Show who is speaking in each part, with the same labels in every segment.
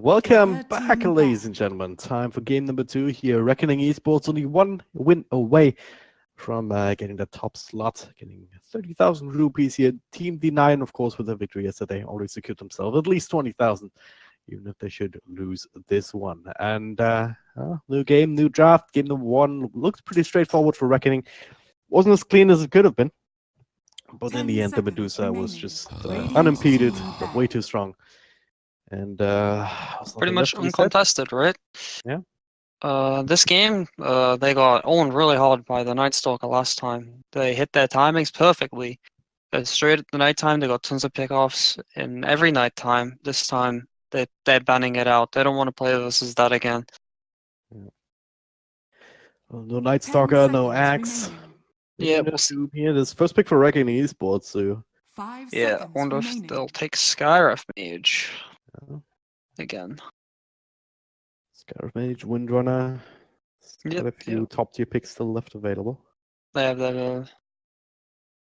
Speaker 1: Welcome back, ladies and gentlemen. Time for game number 2 here. Reckoning Esports only one win away from getting the top slot, getting 30,000 rupees here. Team D9, of course, with the victory yesterday, already secured themselves at least 20,000, even if they should lose this one. And new game, new draft. Game number 1 looked pretty straightforward for Reckoning. Wasn't as clean as it could have been, but in the end, the Medusa was just unimpeded, but way too strong. And
Speaker 2: pretty much uncontested, right?
Speaker 1: Yeah.
Speaker 2: This game, they got owned really hard by the Night Stalker last time. They hit their timings perfectly. Straight at the nighttime, they got tons of pickoffs. And every nighttime, this time, they're banning it out. They don't want to play versus that again.
Speaker 1: Yeah. Well, no Night Stalker, no Axe.
Speaker 2: Yeah,
Speaker 1: here. This first pick for Reckoning Esports, so.
Speaker 2: Yeah, I wonder if they'll take Skyref Mage. Again.
Speaker 1: Skyref Mage, Windrunner. Got a few top tier picks still left available.
Speaker 2: They have that.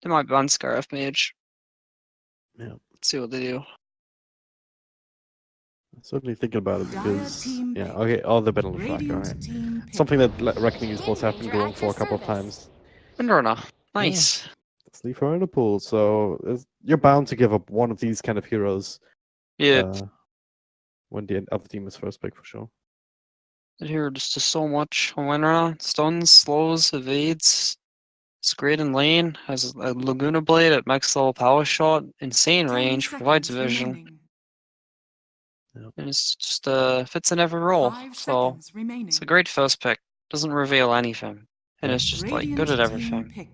Speaker 2: They might ban Skyref Mage.
Speaker 1: Yeah.
Speaker 2: Let's see what they do.
Speaker 1: I'm certainly thinking about it because they've been on the track, alright. Something that Reckoning Esports have been going for a couple of times.
Speaker 2: Windrunner, nice.
Speaker 1: Let's leave her in the pool. So you're bound to give up one of these kind of heroes.
Speaker 2: Yeah.
Speaker 1: When the other team is first pick for sure.
Speaker 2: Here, just so much on Windrunner. Stuns, slows, evades. It's great in lane. Has a Laguna Blade at max level power shot. Insane range. Provides vision.
Speaker 1: Yep.
Speaker 2: And it's just fits in every role. So it's a great first pick. Doesn't reveal anything. And it's just like good at everything.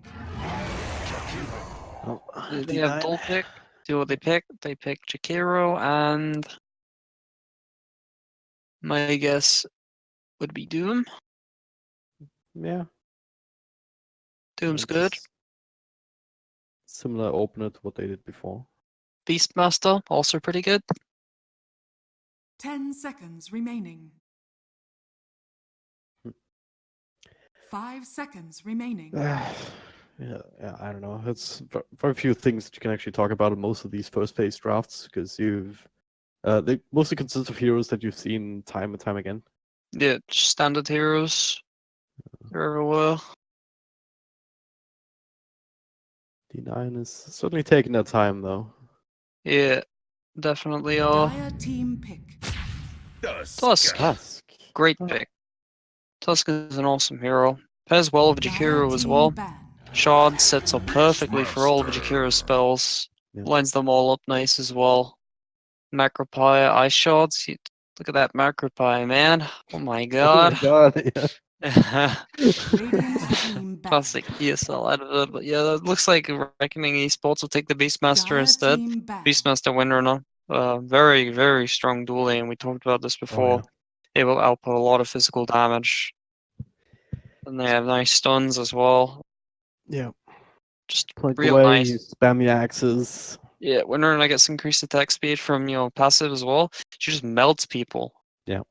Speaker 2: They have dual pick. See what they pick. They pick Jakiro, and my guess would be Doom.
Speaker 1: Yeah.
Speaker 2: Doom's good.
Speaker 1: Similar opener to what they did before.
Speaker 2: Beastmaster, also pretty good.
Speaker 3: 10 seconds remaining. 5 seconds remaining.
Speaker 1: Yeah, I don't know. It's very few things that you can actually talk about in most of these first phase drafts because they mostly consist of heroes that you've seen time and time again.
Speaker 2: Yeah, standard heroes. They're everywhere.
Speaker 1: D9 is certainly taking their time though.
Speaker 2: Yeah, definitely are.
Speaker 3: Team pick.
Speaker 2: Tusk. Great pick. Tusk is an awesome hero. Pairs well with Jakiro as well. Shard sets up perfectly for all of Jakiro's spells.
Speaker 1: Yeah.
Speaker 2: Lines them all up nice as well. Macropie, Ice Shards. Look at that Macropie, man. Oh my god.
Speaker 1: Oh my god, yeah.
Speaker 2: Classic ESL out of it. But yeah, that looks like Reckoning Esports will take the Beastmaster instead. Beastmaster Windrunner. Very, very strong dual lane. We talked about this before. It will output a lot of physical damage. And they have nice stuns as well.
Speaker 1: Yeah.
Speaker 2: Just
Speaker 1: Plug
Speaker 2: real
Speaker 1: away,
Speaker 2: nice.
Speaker 1: Spam the axes.
Speaker 2: Yeah, Windrunner gets increased attack speed from passive as well. She just melts people.
Speaker 1: Yeah.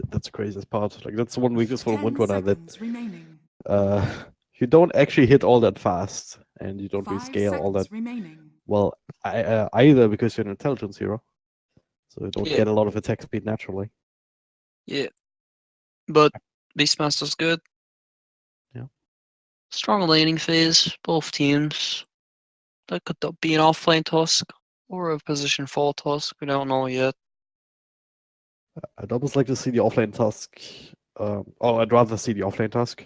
Speaker 1: That's the craziest part. Like that's one weakness for Windrunner that you don't actually hit all that fast and you don't rescale all that well either because you're an intelligence hero. So you don't get a lot of attack speed naturally.
Speaker 2: Yeah. But Beastmaster's good.
Speaker 1: Yeah. Strong
Speaker 2: laning phase, both teams. That could be an off-lane Tusk or a position 4 Tusk. We don't know yet.
Speaker 1: I'd almost like to see the offlane Tusk. I'd rather see the offlane Tusk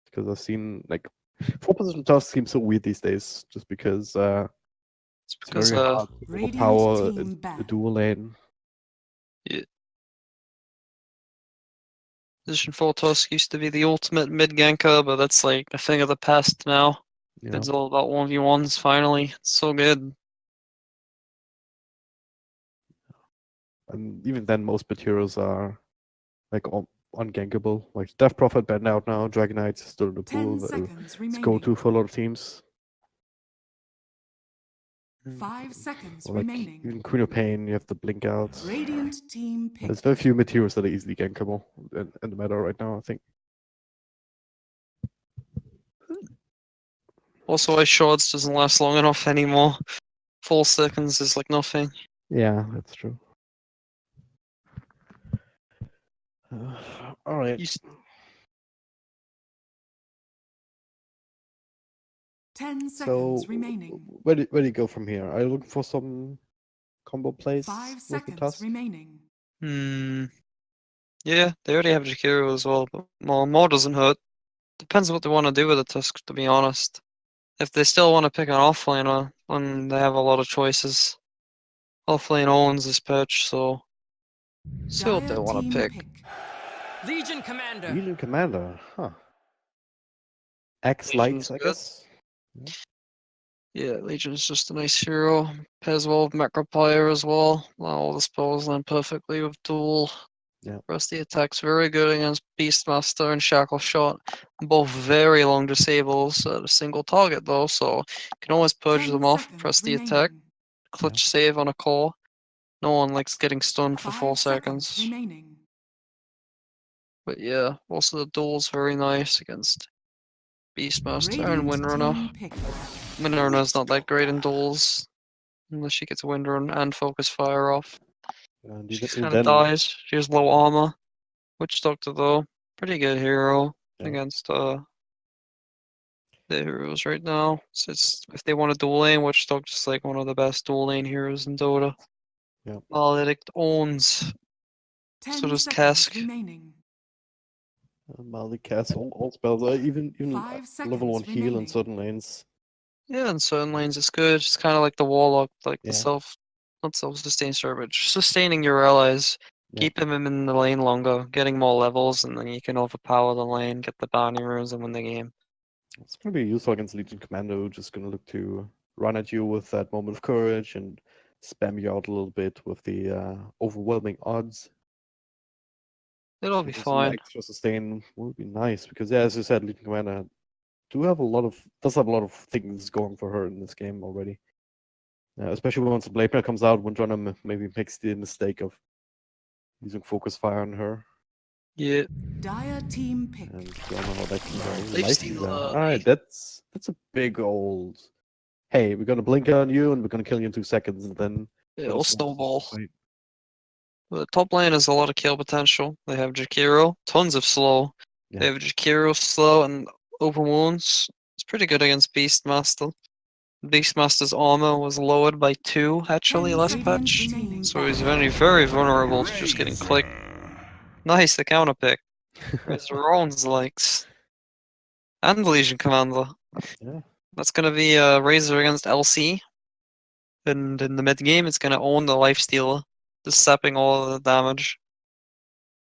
Speaker 1: because I've seen like 4-position Tusk seems so weird these days, just because it's very hard to overpower a dual lane.
Speaker 2: Yeah. Position 4 Tusk used to be the ultimate mid ganker, but that's like a thing of the past now. Yeah. It's all about 1v1s finally. It's so good.
Speaker 1: And even then, most heroes are like ungankable. Like Death Prophet banned out now, Dragon Knight's still in the pool. It's go-to for a lot of teams.
Speaker 3: 5 seconds
Speaker 1: remaining. Even Queen of Pain, you have to blink out.
Speaker 3: Radiant team pick.
Speaker 1: There's very few materials that are easily gankable in the meta right now, I think.
Speaker 2: Also, Ice Shards doesn't last long enough anymore. 4 seconds is like nothing.
Speaker 1: Yeah, that's true. All right.
Speaker 2: You s-
Speaker 3: 10
Speaker 1: So
Speaker 3: seconds remaining.
Speaker 1: where do you go from here? Are you looking for some combo plays
Speaker 3: 5
Speaker 1: with the
Speaker 3: seconds
Speaker 1: Tusk?
Speaker 3: remaining.
Speaker 2: Yeah, they already have Jakiro as well, but more doesn't hurt. Depends what they want to do with the Tusk, to be honest. If they still want to pick an offlaner, then they have a lot of choices. Offlane owns this patch, so see what they
Speaker 3: Dire
Speaker 2: want to
Speaker 3: team
Speaker 2: pick.
Speaker 4: Legion Commander.
Speaker 1: Legion Commander, huh? X
Speaker 2: Legion's
Speaker 1: lights, I
Speaker 2: good.
Speaker 1: guess.
Speaker 2: Yeah, Legion's just a nice hero. Pairs well with Macropire as well. All the spells land perfectly with Duel.
Speaker 1: Yeah.
Speaker 2: Rest the attack's very good against Beastmaster and Shackle Shot. Both very long disables at a single target though, so you can always purge
Speaker 3: 10
Speaker 2: them off,
Speaker 3: seconds
Speaker 2: press the
Speaker 3: remaining.
Speaker 2: attack, clutch save on a core. No one likes getting stunned for
Speaker 3: 5
Speaker 2: 4
Speaker 3: seconds
Speaker 2: seconds.
Speaker 3: remaining.
Speaker 2: But yeah, also the Duel's very nice against Beastmaster and
Speaker 3: Radiant
Speaker 2: Windrunner.
Speaker 3: team pick.
Speaker 2: Windrunner's not that great in duels, unless she gets a Windrun and Focus Fire off.
Speaker 1: And
Speaker 2: She
Speaker 1: even
Speaker 2: kind of
Speaker 1: then,
Speaker 2: dies. She has low armor. Witch Doctor though, pretty good hero
Speaker 1: Yeah.
Speaker 2: against the heroes right now. So if they want to dual lane, Witch Doctor's like one of the best dual lane heroes in Dota.
Speaker 1: Yeah.
Speaker 2: Maledict owns.
Speaker 3: 10
Speaker 2: So does
Speaker 3: seconds
Speaker 2: Cask.
Speaker 3: remaining.
Speaker 1: Malik casts all spells, even
Speaker 3: 5
Speaker 1: level 1
Speaker 3: seconds
Speaker 1: heal in
Speaker 3: remaining.
Speaker 1: certain lanes.
Speaker 2: Yeah, in certain lanes it's good. It's kind of like the Warlock, like the
Speaker 1: Yeah.
Speaker 2: not self-sustain but sustaining your allies.
Speaker 1: Yeah.
Speaker 2: Keep them in the lane longer, getting more levels, and then you can overpower the lane, get the bounty runes, and win the game.
Speaker 1: It's going to be useful against Legion Commando, just going to look to run at you with that moment of courage and spam you out a little bit with the overwhelming odds.
Speaker 2: It'll be
Speaker 1: Some
Speaker 2: fine.
Speaker 1: extra sustain would be nice because, yeah, as you said, Legion Commander does have a lot of things going for her in this game already. Especially once the Blade Mail comes out, Windrunner maybe makes the mistake of using Focus Fire on her.
Speaker 2: Yeah.
Speaker 3: Dire team pick.
Speaker 1: And we all know how that can go.
Speaker 2: Lifestealer.
Speaker 1: Alright, that's a big old. Hey, we're gonna blink on you and we're gonna kill you in 2 seconds, and then
Speaker 2: It'll snowball.
Speaker 1: Right.
Speaker 2: The top lane has a lot of kill potential. They have Jakiro, tons of slow.
Speaker 1: Yeah.
Speaker 2: They have Jakiro slow and open wounds. It's pretty good against Beastmaster. Beastmaster's armor was lowered by 2 actually
Speaker 3: 10
Speaker 2: last
Speaker 3: seconds
Speaker 2: patch,
Speaker 3: remaining.
Speaker 2: so he's very vulnerable to just getting clicked. Nice, the counter pick. Razor Rollins likes. And Legion Commander.
Speaker 1: Yeah.
Speaker 2: That's gonna be Razor against LC. And in the mid game, it's gonna own the Lifestealer, just sapping all of the damage.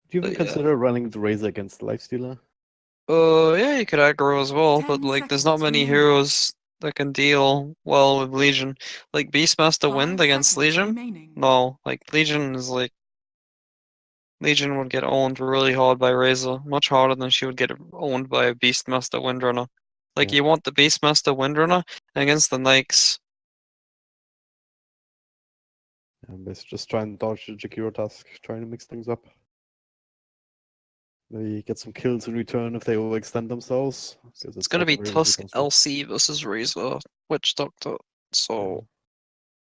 Speaker 1: Do you even
Speaker 2: But yeah.
Speaker 1: consider running the Razor against the Lifestealer?
Speaker 2: Yeah, you could aggro as well,
Speaker 3: 10
Speaker 2: but like, there's not
Speaker 3: seconds
Speaker 2: many
Speaker 3: remaining.
Speaker 2: heroes that can deal well with Legion. Like Beastmaster
Speaker 3: 5
Speaker 2: wind against
Speaker 3: seconds
Speaker 2: Legion?
Speaker 3: remaining.
Speaker 2: No, like Legion is like Legion would get owned really hard by Razor, much harder than she would get owned by a Beastmaster Windrunner. Like
Speaker 1: Yeah.
Speaker 2: you want the Beastmaster Windrunner against the Nikes.
Speaker 1: And basically just try and dodge the Jakiro task, trying to mix things up. Maybe get some kills in return if they overextend themselves.
Speaker 2: It's gonna be Tusk LC versus Razor Witch Doctor. So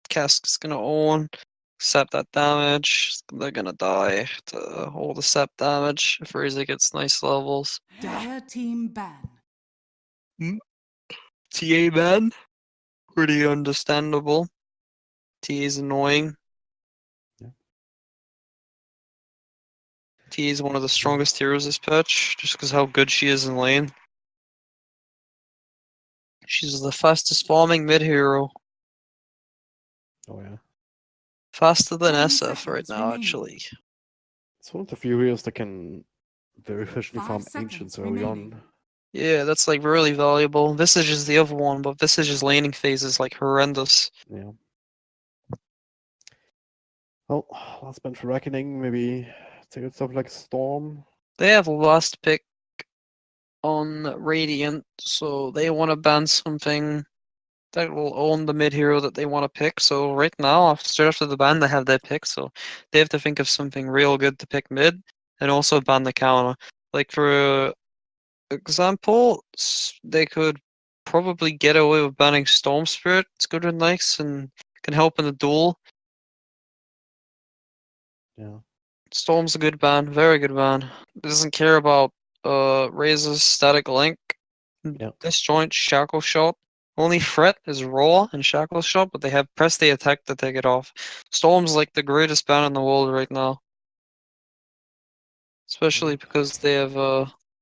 Speaker 2: Cask is gonna own, accept that damage. They're gonna die to hold the sep damage if Razor gets nice levels.
Speaker 3: Dire team ban.
Speaker 2: TA ban? Pretty understandable. TA is annoying.
Speaker 1: Yeah.
Speaker 2: TA is one of the strongest heroes this patch, just because how good she is in lane. She's the fastest farming mid hero.
Speaker 1: Oh yeah.
Speaker 2: Faster than
Speaker 3: 10
Speaker 2: SF right
Speaker 3: seconds
Speaker 2: now,
Speaker 3: remaining.
Speaker 2: actually.
Speaker 1: It's one of the few heroes that can very efficiently
Speaker 3: 5
Speaker 1: farm
Speaker 3: seconds
Speaker 1: ancients early
Speaker 3: remaining.
Speaker 1: on.
Speaker 2: Yeah, that's like really valuable. Visage is the other one, but Visage's laning phase is like horrendous.
Speaker 1: Yeah. Well, last bench for Reckoning, maybe take stuff like Storm.
Speaker 2: They have last pick on Radiant, so they want to ban something that will own the mid hero that they want to pick. So right now, straight after the ban, they have their pick, so they have to think of something real good to pick mid, and also ban the counter. Like for example, they could probably get away with banning Storm Spirit. It's good and nice and can help in the duel.
Speaker 1: Yeah.
Speaker 2: Storm's a good ban, very good ban. Doesn't care about Razor's static link.
Speaker 1: Yeah.
Speaker 2: Disjoint, shackle shot. Only threat is raw and shackle shot, but they have press the attack to take it off. Storm's like the greatest ban in the world right now. Especially because they have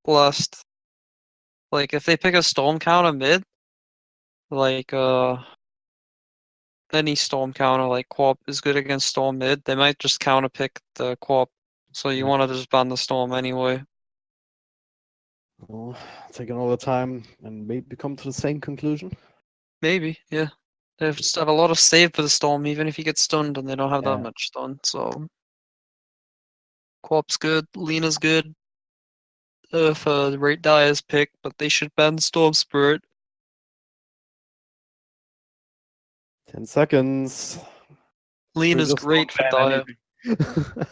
Speaker 2: last, like if they pick a storm counter mid, like any storm counter like Quap is good against storm mid, they might just counter pick the Quap. So you
Speaker 1: Yeah.
Speaker 2: want to just ban the storm anyway.
Speaker 1: Well, taking all the time and maybe come to the same conclusion.
Speaker 2: Maybe, yeah. They just have a lot of save for the storm, even if you get stunned, and they don't have that
Speaker 1: Yeah.
Speaker 2: much stun. So Quap's good, Lena's good. If the rate die is picked, but they should ban Storm Spirit.
Speaker 1: 10 sequence.
Speaker 2: Lena's
Speaker 1: just
Speaker 2: great
Speaker 1: don't
Speaker 2: for
Speaker 1: ban
Speaker 2: Dire.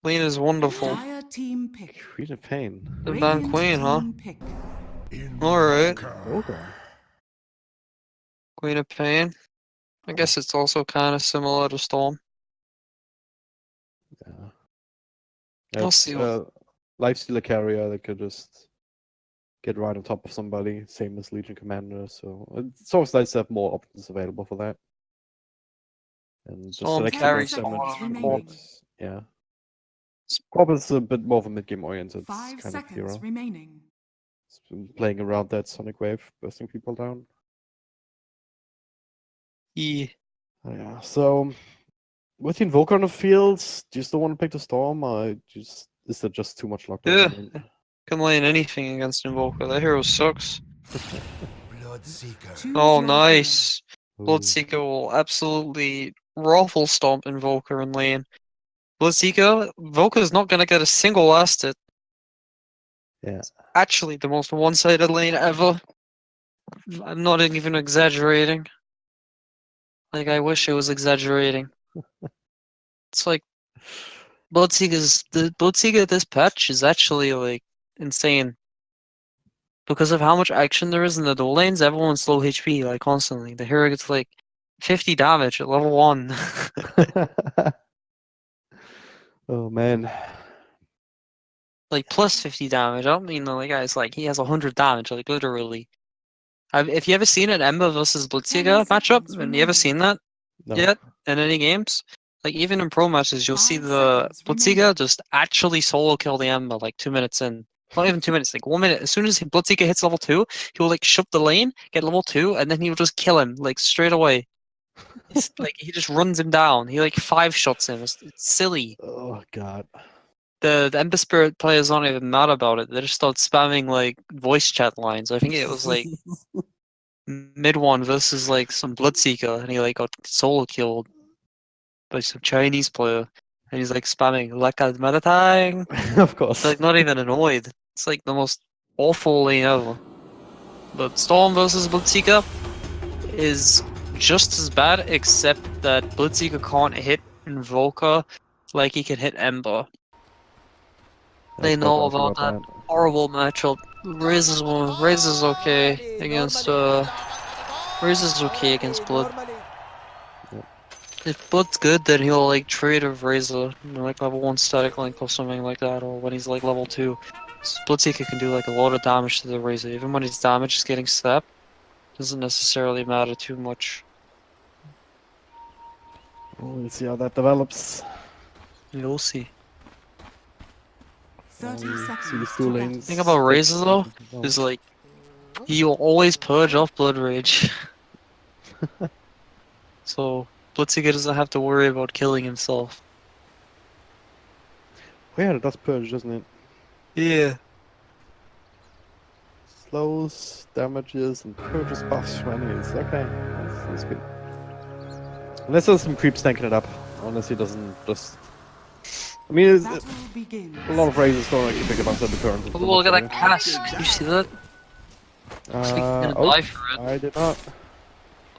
Speaker 2: Lena's wonderful.
Speaker 3: Dire team pick.
Speaker 1: Queen of Pain.
Speaker 2: The ban
Speaker 3: Radiant
Speaker 2: Queen, huh?
Speaker 3: team pick.
Speaker 2: Alright.
Speaker 1: Okay.
Speaker 2: Queen of Pain. I guess it's also kind of similar to Storm.
Speaker 1: Yeah.
Speaker 2: We'll
Speaker 1: It's,
Speaker 2: see.
Speaker 1: Lifestealer carrier that could just get right on top of somebody, same as Legion Commander. So it's always nice to have more options available for that. And just
Speaker 2: Storm
Speaker 1: select
Speaker 3: carries
Speaker 1: them
Speaker 3: Storm
Speaker 1: damage.
Speaker 3: remaining.
Speaker 1: Yeah. Quap is a bit more of a mid-game oriented
Speaker 3: 5
Speaker 1: kind of
Speaker 3: seconds
Speaker 1: hero.
Speaker 3: remaining.
Speaker 1: It's been playing around that Sonic Wave, bursting people down.
Speaker 2: Yeah.
Speaker 1: Yeah, so with the Invoker on the field, do you still want to pick the Storm, or is there just too much lockdown?
Speaker 2: Yeah.
Speaker 1: in it?
Speaker 2: Can lane anything against Invoker. That hero sucks.
Speaker 3: Choose
Speaker 2: Oh,
Speaker 3: your
Speaker 2: nice.
Speaker 1: Ooh.
Speaker 2: Bloodseeker will absolutely ruffle stomp Invoker in lane. Bloodseeker, Invoker's not gonna get a single last hit.
Speaker 1: Yeah.
Speaker 2: Actually, the most one-sided lane ever. I'm not even exaggerating. Like, I wish I was exaggerating. It's like the Bloodseeker this patch is actually like insane. Because of how much action there is in the dual lanes, everyone's low HP like constantly. The hero gets like 50 damage at level 1.
Speaker 1: Oh man.
Speaker 2: Like plus 50 damage. I don't mean like guys like he has 100 damage, like literally. If you ever seen an Ember versus Bloodseeker
Speaker 3: 10
Speaker 2: matchup,
Speaker 3: seconds
Speaker 2: and you ever seen that
Speaker 1: No.
Speaker 2: yet in any games? Like even in pro matches, you'll see
Speaker 3: 5
Speaker 2: the
Speaker 3: seconds
Speaker 2: Bloodseeker
Speaker 3: remaining.
Speaker 2: just actually solo kill the Ember like 2 minutes in. Not even 2 minutes, like 1 minute. As soon as Bloodseeker hits level 2, he'll like shut the lane, get level 2, and then he'll just kill him like straight away. It's like he just runs him down. He like 5 shots him. It's silly.
Speaker 1: Oh god.
Speaker 2: The Ember Spirit players aren't even mad about it. They just start spamming like voice chat lines. I think it was like mid one versus like some Bloodseeker, and he like got solo killed by some Chinese player, and he's like spamming like a Madatang.
Speaker 1: Of course.
Speaker 2: Like not even annoyed. It's like the most awful lane ever. But Storm versus Bloodseeker is just as bad, except that Bloodseeker can't hit Invoker like he can hit Ember. They
Speaker 1: That's quite
Speaker 2: know
Speaker 1: nice
Speaker 2: about that horrible matchup. Razor's okay against Razor's okay against Blood.
Speaker 1: Yep.
Speaker 2: If Blood's good, then he'll like trade with Razor, you know, like level 1 static link or something like that, or when he's like level 2. Bloodseeker can do like a lot of damage to the Razor, even when his damage is getting slapped. Doesn't necessarily matter too much.
Speaker 1: Well, we'll see how that develops.
Speaker 2: You'll see.
Speaker 3: 30
Speaker 1: See the
Speaker 3: seconds.
Speaker 1: two
Speaker 3: to
Speaker 1: lanes.
Speaker 2: The thing about Razor though is like he'll always purge off Blood Rage. So Bloodseeker doesn't have to worry about killing himself.
Speaker 1: Oh, yeah, it does purge, doesn't it?
Speaker 2: Yeah.
Speaker 1: Slows, damages, and purges buffs for enemies. Okay, that's good. Unless there's some creeps tanking it up. Unless he doesn't just... I mean,
Speaker 3: Battle begins.
Speaker 1: a lot of Razors don't actually pick up after the turn.
Speaker 2: Oh, look at that cask. Did you see that? Looks like he's gonna
Speaker 1: Oh,
Speaker 2: die for it.
Speaker 1: I did not.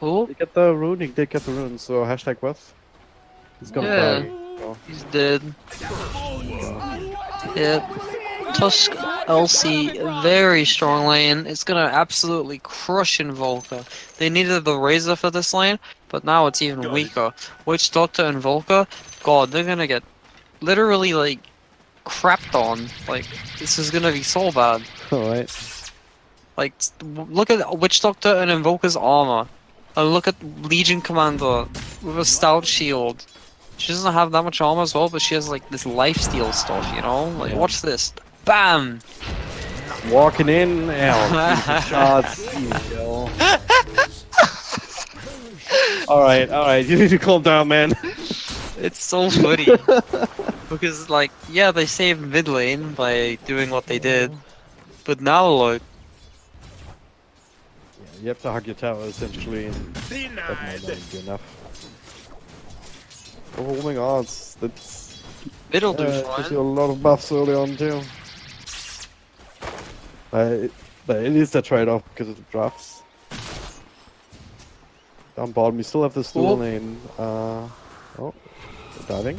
Speaker 2: Oh,
Speaker 1: He got the rune, he did get the rune, so hashtag with. He's gonna
Speaker 2: Yeah.
Speaker 1: die. So,
Speaker 2: he's dead. Yeah. Tusk LC, very strong lane. It's gonna absolutely crush Invoker. They needed the Razor for this lane, but now it's even weaker. Witch Doctor and Volker, god, they're gonna get literally like crapped on. Like this is gonna be so bad.
Speaker 1: Alright.
Speaker 2: Like look at Witch Doctor and Invoker's armor, and look at Legion Commander with a stout shield. She doesn't have that much armor as well, but she has like this lifesteal stuff, you know? Like
Speaker 1: Yeah.
Speaker 2: watch this. Bam!
Speaker 1: Walking in, shots. Alright, you need to calm down, man.
Speaker 2: It's so funny. Because like, yeah, they saved mid lane by doing what they did. But now look.
Speaker 1: Yeah, you have to hug your tower essentially, and that might not be enough. Oh my god, that's
Speaker 2: It'll do
Speaker 1: gives you
Speaker 2: fine.
Speaker 1: a lot of buffs early on too. But it is a trade-off because of the drafts. Down bottom, you still have this dual lane. Oh, diving?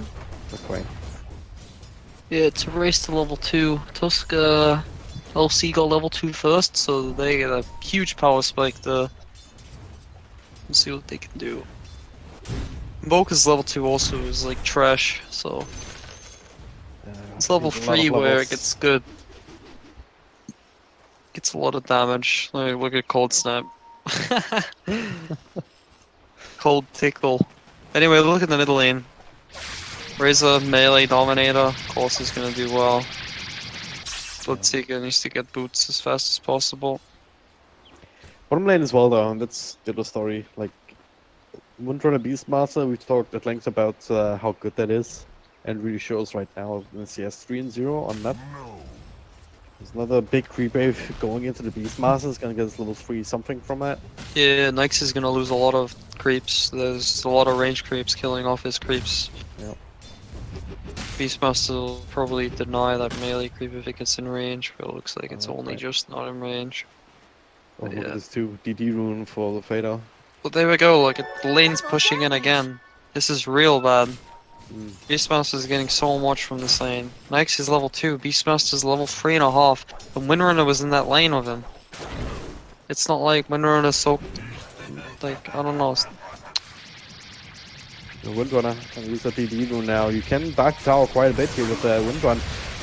Speaker 1: Okay.
Speaker 2: Yeah, it's a race to level 2. Tusk, LC got level 2 first, so they get a huge power spike there. We'll see what they can do. Invoker's level 2 also is like trash, so it's level
Speaker 1: There's a lot of
Speaker 2: 3 where
Speaker 1: levels.
Speaker 2: it gets good. Gets a lot of damage. Like, look at Cold Snap. Cold Tickle. Anyway, look at the middle lane. Razor, melee dominator, of course he's gonna do well. Bloodseeker needs to get boots as fast as possible.
Speaker 1: Bottom lane as well though, and that's the other story. Like, Windrunner Beastmaster, we talked at length about how good that is. And really shows right now in CS 3 and 0 on that. There's another big creep wave going into the Beastmaster. Is gonna get us level 3 something from that.
Speaker 2: Yeah, Nyx is gonna lose a lot of creeps. There's a lot of range creeps killing off his creeps.
Speaker 1: Yep.
Speaker 2: Beastmaster will probably deny that melee creep if it gets in range, but it looks like it's only
Speaker 1: right.
Speaker 2: just not in range.
Speaker 1: Oh, look
Speaker 2: Yeah.
Speaker 1: at this 2 DD rune for the Fader.
Speaker 2: But there we go, look, the lane's pushing in again. This is real bad. Beastmaster is getting so much from this lane. Nyx is level 2, Beastmaster's level 3.5, and Windrunner was in that lane with him. It's not like Windrunner's so... like, I don't know.
Speaker 1: The Windrunner can use that DD rune now. You can back tower quite a bit here with the Windrun.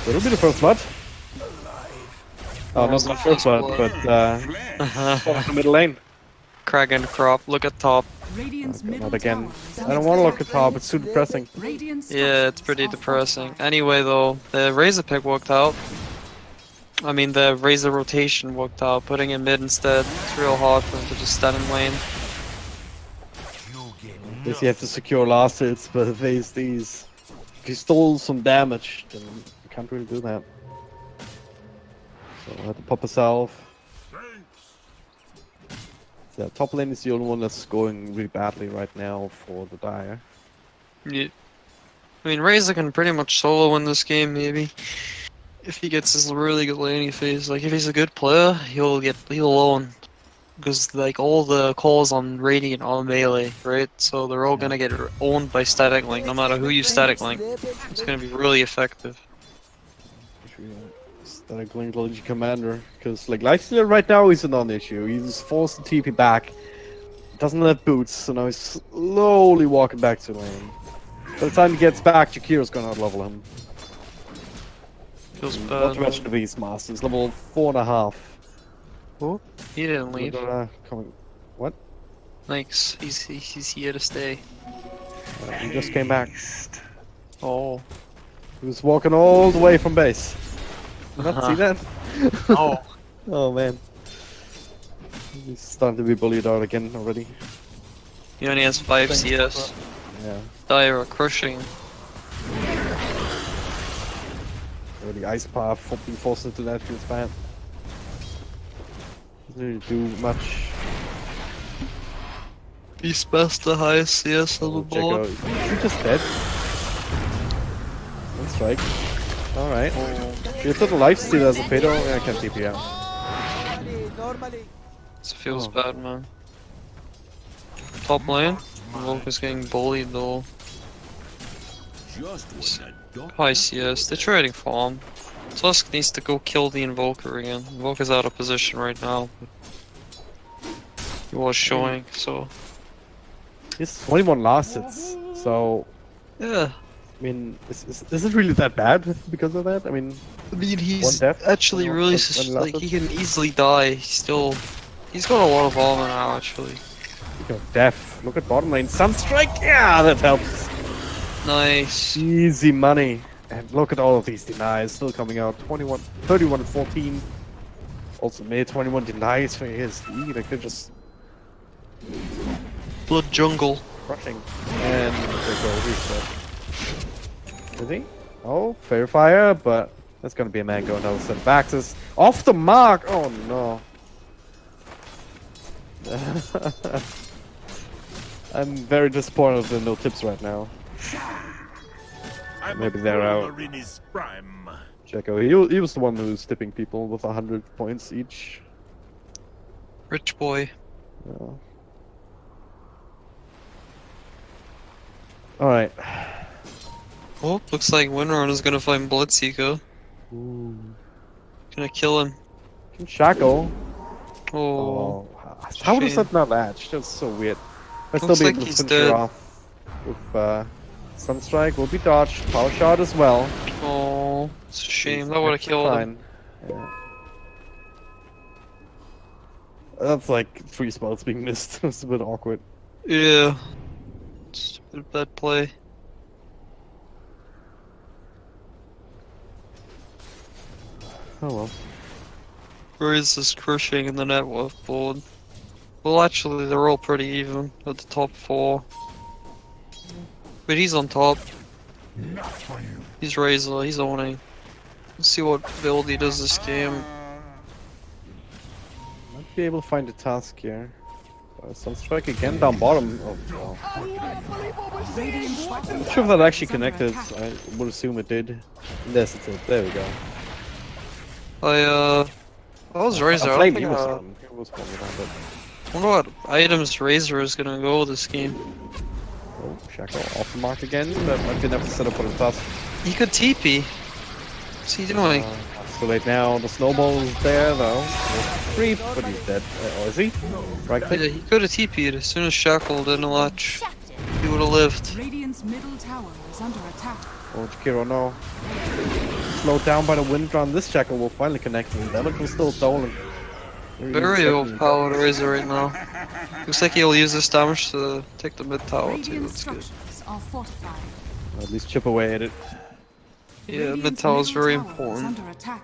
Speaker 1: It'll be the first blood. Oh, not the first blood, but the middle lane.
Speaker 2: Crag and crop, look at top.
Speaker 3: Radiant's middle
Speaker 1: Not again.
Speaker 3: tower is
Speaker 1: I don't want to look at top,
Speaker 3: under
Speaker 1: it's too
Speaker 3: attack.
Speaker 1: depressing.
Speaker 3: Radiant's
Speaker 2: Yeah, it's pretty depressing. Anyway though, the Razor pick worked out. I mean the Razor rotation worked out, putting him mid instead. It's real hard for him to just stand in lane.
Speaker 1: Guess you have to secure last hits, but if there's these... If you stole some damage, then you can't really do that. So I have to pop a salve. So top lane is the only one that's going really badly right now for the Dire.
Speaker 2: Yeah. I mean Razor can pretty much solo win this game maybe. If he gets his really good laning phase. Like if he's a good player, he'll own. Because like all the calls on Radiant are melee, right? So they're all gonna get owned by static link, no matter who you static link. It's gonna be really effective.
Speaker 1: Static Link Legion Commander, because like Lifestealer right now is a non-issue. He's forced to TP back, doesn't have boots, so now he's slowly walking back to lane. By the time he gets back, Jakira's gonna outlevel him.
Speaker 2: Feels
Speaker 1: Not
Speaker 2: bad.
Speaker 1: to mention the Beastmaster, he's level 4.5.
Speaker 2: Oh, he didn't leave.
Speaker 1: Coming. What?
Speaker 2: Thanks. He's here to stay.
Speaker 1: He just came back.
Speaker 2: Oh.
Speaker 1: He was walking all the way from base. Did you not see that?
Speaker 2: Oh.
Speaker 1: Oh man. He's starting to be bullied out again already.
Speaker 2: He only has 5 CS.
Speaker 1: Yeah.
Speaker 2: Dire crushing.
Speaker 1: Already Ice Path being forced into that feels bad. Doesn't really do much.
Speaker 2: Beastmaster highest CS on the
Speaker 1: Check
Speaker 2: board.
Speaker 1: out. Is he just dead? One strike. Alright. You took a lifesteal as a fatal. Yeah, I can't TP out.
Speaker 2: This feels
Speaker 1: Oh.
Speaker 2: bad, man. Top lane. Volk is getting bullied though. High CS. They're trading farm. Tusk needs to go kill the Invoker again. Invoker's out of position right now. He was showing, so
Speaker 1: He's 21 last hits. So
Speaker 2: yeah.
Speaker 1: mean, is it really that bad because of that? I mean,
Speaker 2: he's
Speaker 1: death,
Speaker 2: actually
Speaker 1: you know,
Speaker 2: really
Speaker 1: and
Speaker 2: like
Speaker 1: last
Speaker 2: he can easily die. He's got a lot of armor now. Actually,
Speaker 1: speaking of death, look at bottom lane. Sunstrike, yeah, that helps.
Speaker 2: nice.
Speaker 1: Easy money. And look at all of these denies still coming out. 21, 31, 14. Also made 21 denies for ASD. They could just
Speaker 2: Blood jungle.
Speaker 1: crushing. And there goes reset. Is he? Oh, fair fire, but that's gonna be a man going out. Send Baxis off the mark. Oh no. I'm very disappointed with no tips right now. Maybe they're out.
Speaker 5: in his prime.
Speaker 1: Checo, he was the one who was tipping people with 100 points each.
Speaker 2: Rich boy.
Speaker 1: Yeah. Alright.
Speaker 2: Oh, looks like Windrun is gonna find Bloodseeker.
Speaker 1: Ooh.
Speaker 2: Gonna kill him.
Speaker 1: Can Shackle.
Speaker 2: Oh,
Speaker 1: Oh. How does
Speaker 2: shame.
Speaker 1: that not latch? That's so weird. I'll
Speaker 2: Looks
Speaker 1: still be
Speaker 2: like
Speaker 1: able to
Speaker 2: he's
Speaker 1: finish her
Speaker 2: dead.
Speaker 1: off with Sunstrike. Will be dodged. Power shot as well.
Speaker 2: oh, it's a shame.
Speaker 1: He's
Speaker 2: That would have
Speaker 1: actually
Speaker 2: killed him.
Speaker 1: fine. Yeah. That's like 3 spells being missed. It's a bit awkward.
Speaker 2: Yeah. Just a bit of bad play.
Speaker 1: Oh well.
Speaker 2: Raze is crushing in the net worth board. Well, actually, they're all pretty even at the top 4. But he's on top. He's Razor, he's owning. Let's see what build he does this game.
Speaker 1: Might be able to find a task here. Sunstrike again down bottom. Oh, wow. I'm not sure if that actually connected. I would assume it did. Yes, it did. There we go.
Speaker 2: That was Razor. I
Speaker 1: Flame
Speaker 2: don't
Speaker 1: he
Speaker 2: think,
Speaker 1: was on. He was probably on, but...
Speaker 2: wonder what items Razor is gonna go this game.
Speaker 1: Oh, Shackle off the mark again. That might be enough to set up for the task.
Speaker 2: He could TP. What's he doing?
Speaker 1: It's too late now. The snowball is there though. Creep, but he's dead. Or is he? Right
Speaker 2: Yeah,
Speaker 1: click.
Speaker 2: he could have TP'd as soon as Shackle didn't latch. He would have lived.
Speaker 3: Radiant's middle tower is under attack.
Speaker 1: Oh, Jakiro, no. Slowed down by the wind run. This Shackle will finally connect. The damage was still stolen.
Speaker 2: Very overpowered Razor right now. Looks like he'll use this damage to take the mid tower too.
Speaker 3: Radiant
Speaker 2: That's good.
Speaker 3: structures are fortified.
Speaker 1: At least chip away at it.
Speaker 2: Yeah,
Speaker 3: Radiant's
Speaker 2: mid tower is
Speaker 3: middle
Speaker 2: very
Speaker 3: tower is
Speaker 2: important.
Speaker 3: under attack.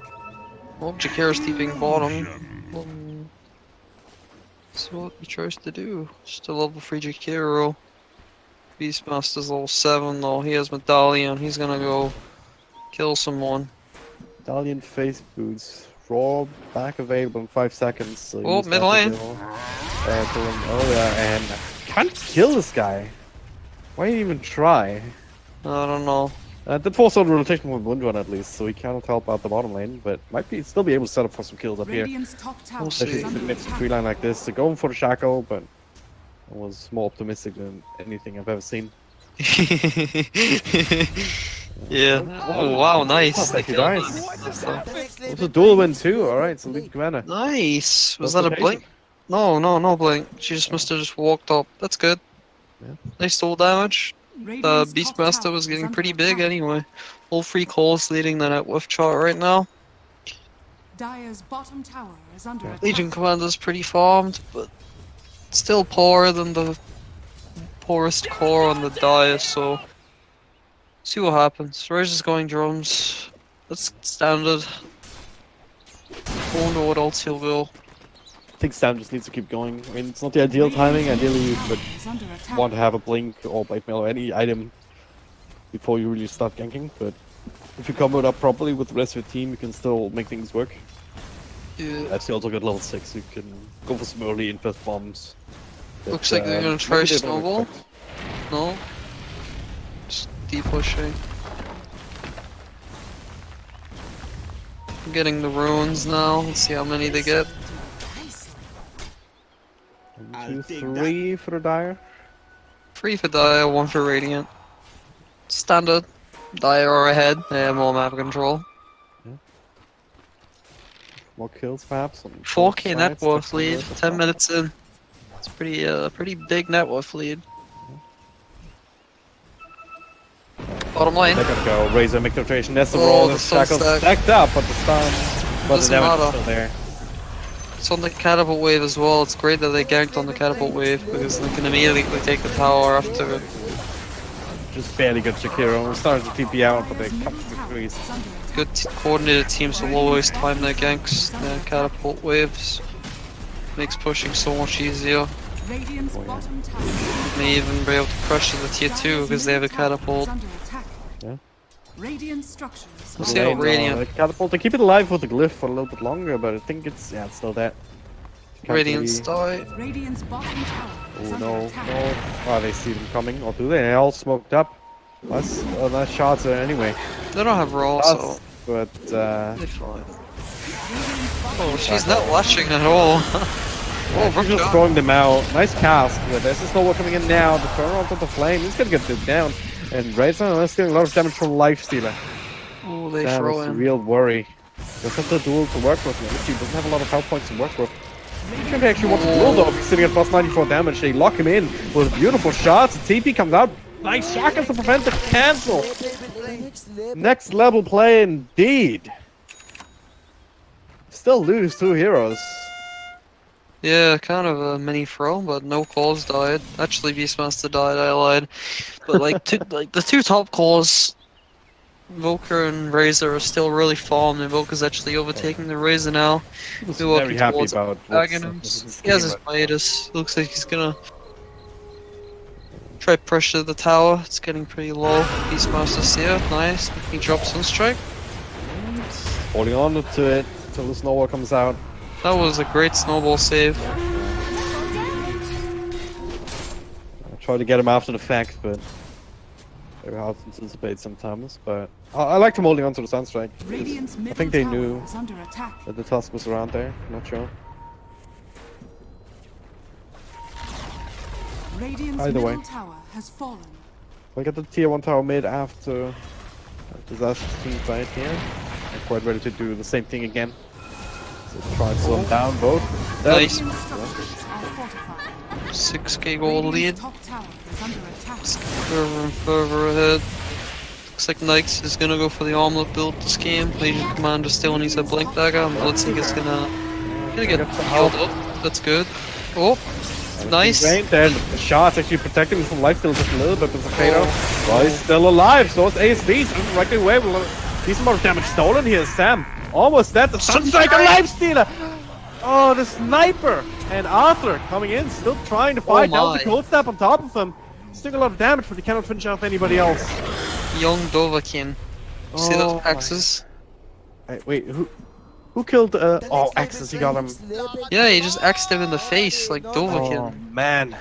Speaker 2: Well, Jakira's TPing bottom. That's what he tries to do. Just a level 3 Jakiro. Beastmaster's level 7 though. He has Medallion. He's gonna go kill someone.
Speaker 1: Dalian face boots. Raw back available in 5 seconds. So
Speaker 2: Oh,
Speaker 1: use that
Speaker 2: mid
Speaker 1: to
Speaker 2: lane.
Speaker 1: kill. Oh yeah, and can't kill this guy. Why even try?
Speaker 2: I don't know.
Speaker 1: That forced out rotation with Windrun at least, so he cannot help out the bottom lane, but might be still be able to set up for some kills up here.
Speaker 3: Radiant's top tower
Speaker 2: We'll
Speaker 3: is
Speaker 2: see.
Speaker 1: Especially if
Speaker 3: under
Speaker 1: it makes a
Speaker 3: attack.
Speaker 1: 3 line like this. So going for the Shackle, but I was more optimistic than anything I've ever seen.
Speaker 2: Yeah. Oh wow, nice.
Speaker 1: Thank you,
Speaker 2: They
Speaker 1: guys.
Speaker 2: killed
Speaker 1: It was a dual win too. Alright, so lead commander.
Speaker 2: him. Nice. Was
Speaker 1: That's
Speaker 2: that a
Speaker 1: okay.
Speaker 2: blink? No blink. She just must have just walked up. That's good.
Speaker 1: Yeah.
Speaker 2: Nice dual damage.
Speaker 3: Radiant's top
Speaker 2: Beastmaster
Speaker 3: tower
Speaker 2: was
Speaker 3: is
Speaker 2: getting
Speaker 3: under
Speaker 2: pretty big
Speaker 3: attack.
Speaker 2: anyway. All 3 calls leading the net worth chart right now.
Speaker 3: Dire's bottom tower is under attack.
Speaker 2: Legion Commander's pretty farmed, but still poorer than the poorest core on the Dire, so see what happens. Rage is going drums. That's standard. Don't know what else he'll go.
Speaker 1: I think Sam just needs to keep going. I mean, it's not the ideal timing. Ideally, you would
Speaker 3: Is under attack.
Speaker 1: want to have a blink or blade mail or any item before you really start ganking, but if you combo it up properly with the rest of your team, you can still make things work.
Speaker 2: Yeah.
Speaker 1: Actually, also got level 6, you can go for some early infest bombs. that,
Speaker 2: Looks like they're gonna try
Speaker 1: maybe they don't
Speaker 2: snowball.
Speaker 1: expect.
Speaker 2: No? Just deep pushing. Getting the runes now. Let's see how many they get.
Speaker 1: 1, 2, 3 for the Dire.
Speaker 2: 3 for Dire, 1 for Radiant. Standard. Dire are ahead. They have more map control.
Speaker 1: More kills, perhaps. On
Speaker 2: 4k
Speaker 1: both
Speaker 2: net
Speaker 1: sides,
Speaker 2: worth
Speaker 1: that's
Speaker 2: lead.
Speaker 1: the
Speaker 2: 10 minutes in. It's pretty big net worth lead. Bottom lane.
Speaker 1: They're gonna go Razor Micro Rotation. That's the
Speaker 2: Oh,
Speaker 1: roll.
Speaker 2: the
Speaker 1: The
Speaker 2: stun
Speaker 1: shackles
Speaker 2: stack.
Speaker 1: stacked up, but the stun. But the
Speaker 2: Doesn't
Speaker 1: damage is
Speaker 2: matter.
Speaker 1: still there.
Speaker 2: It's on the catapult wave as well. It's great that they ganked on the catapult wave because they can immediately take the tower after it.
Speaker 1: Just barely got Shakira. We started to TP out, but they cut the trees.
Speaker 2: Good coordinated teams will always time their ganks, their catapult waves. Makes pushing so much easier.
Speaker 3: Radiant's
Speaker 1: Oh, yeah.
Speaker 3: bottom tower.
Speaker 2: May even be able to pressure the tier 2 because they have a catapult.
Speaker 1: Yeah.
Speaker 3: Radiant structures.
Speaker 2: Let's see how
Speaker 1: Lane,
Speaker 2: Radiant.
Speaker 1: the catapult. They keep it alive with the glyph for a little bit longer, but I think it's still there. Can't
Speaker 2: Radiant's
Speaker 1: really-
Speaker 2: die.
Speaker 3: Radiant's bottom tower is
Speaker 1: Oh
Speaker 3: under
Speaker 1: no,
Speaker 3: attack.
Speaker 1: no. Oh, they see them coming, or do they? They're all smoked up. Nice shots there anyway.
Speaker 2: They don't have raw, so
Speaker 1: But
Speaker 2: they fly. Oh, she's not watching at all. Oh,
Speaker 1: she's just throwing them out. Nice cast. But there's a snowball coming in now. The turn onto the flame. He's gonna get it down. And Razor is stealing a lot of damage from Lifestealer.
Speaker 2: Oh, they
Speaker 1: That
Speaker 2: throw
Speaker 1: is a
Speaker 2: in.
Speaker 1: real worry. Doesn't have the duel to work with. He doesn't have a lot of health points to work with. He can actually want to duel though. If he's sitting at plus 94 damage, they lock him in with beautiful shots. The TP comes out. Nice shackles to prevent the cancel. Next level play indeed. Still lose 2 heroes.
Speaker 2: Yeah, kind of a mini throw, but no cores died. Actually, Beastmaster died. I lied. But like, the two top cores, Volker and Razor, are still really farmed, and Volker's actually overtaking the Razor now.
Speaker 1: He was
Speaker 2: We're
Speaker 1: very
Speaker 2: walking
Speaker 1: happy
Speaker 2: towards
Speaker 1: about
Speaker 2: Aghanim's. He has his Midas. Looks like he's gonna try pressure the tower. It's getting pretty low. Beastmaster's here. Nice. He drops Sunstrike.
Speaker 1: Holding on to it until the snowball comes out.
Speaker 2: That was a great snowball save.
Speaker 1: I try to get him after the fact, but very hard to anticipate sometimes. But I liked him holding on to the Sunstrike.
Speaker 3: Radiant's middle
Speaker 1: think they
Speaker 3: tower
Speaker 1: knew
Speaker 3: is under attack.
Speaker 1: that the Tusk was around there. Not sure.
Speaker 3: Radiant's
Speaker 1: Either way.
Speaker 3: middle tower has fallen.
Speaker 1: I got the tier 1 tower mid after disaster team fight here. I'm quite ready to do the same thing again. So try and slow them down both.
Speaker 2: Nice.
Speaker 3: Radiant structures are fortified.
Speaker 2: 6k gold lead.
Speaker 3: Radiant's top tower is under attack.
Speaker 2: Further and further ahead. Looks like Nyx is gonna go for the armlet build this game. Legion Commander still needs a Blink Dagger, and Bloodseeker is gonna get healed up. That's good. Oh, nice.
Speaker 1: Range there. The shots actually protecting him from lifesteal just a little bit with the Fatal. Well, he's still alive, so it's ASBs. Right away, with a decent amount of damage stolen here. Sam almost dead. The Sunstrike, a lifestealer. Oh, the sniper and Arthur coming in, still trying to fight. Now the cold snap on top of him. Still a lot of damage, but he cannot finish off anybody else.
Speaker 2: Young Dovahkiin. See those axes?
Speaker 1: Wait, who killed? Oh, Axis. He got him.
Speaker 2: Yeah, he just axed him in the face like
Speaker 1: Oh
Speaker 2: Dovahkiin.
Speaker 1: man.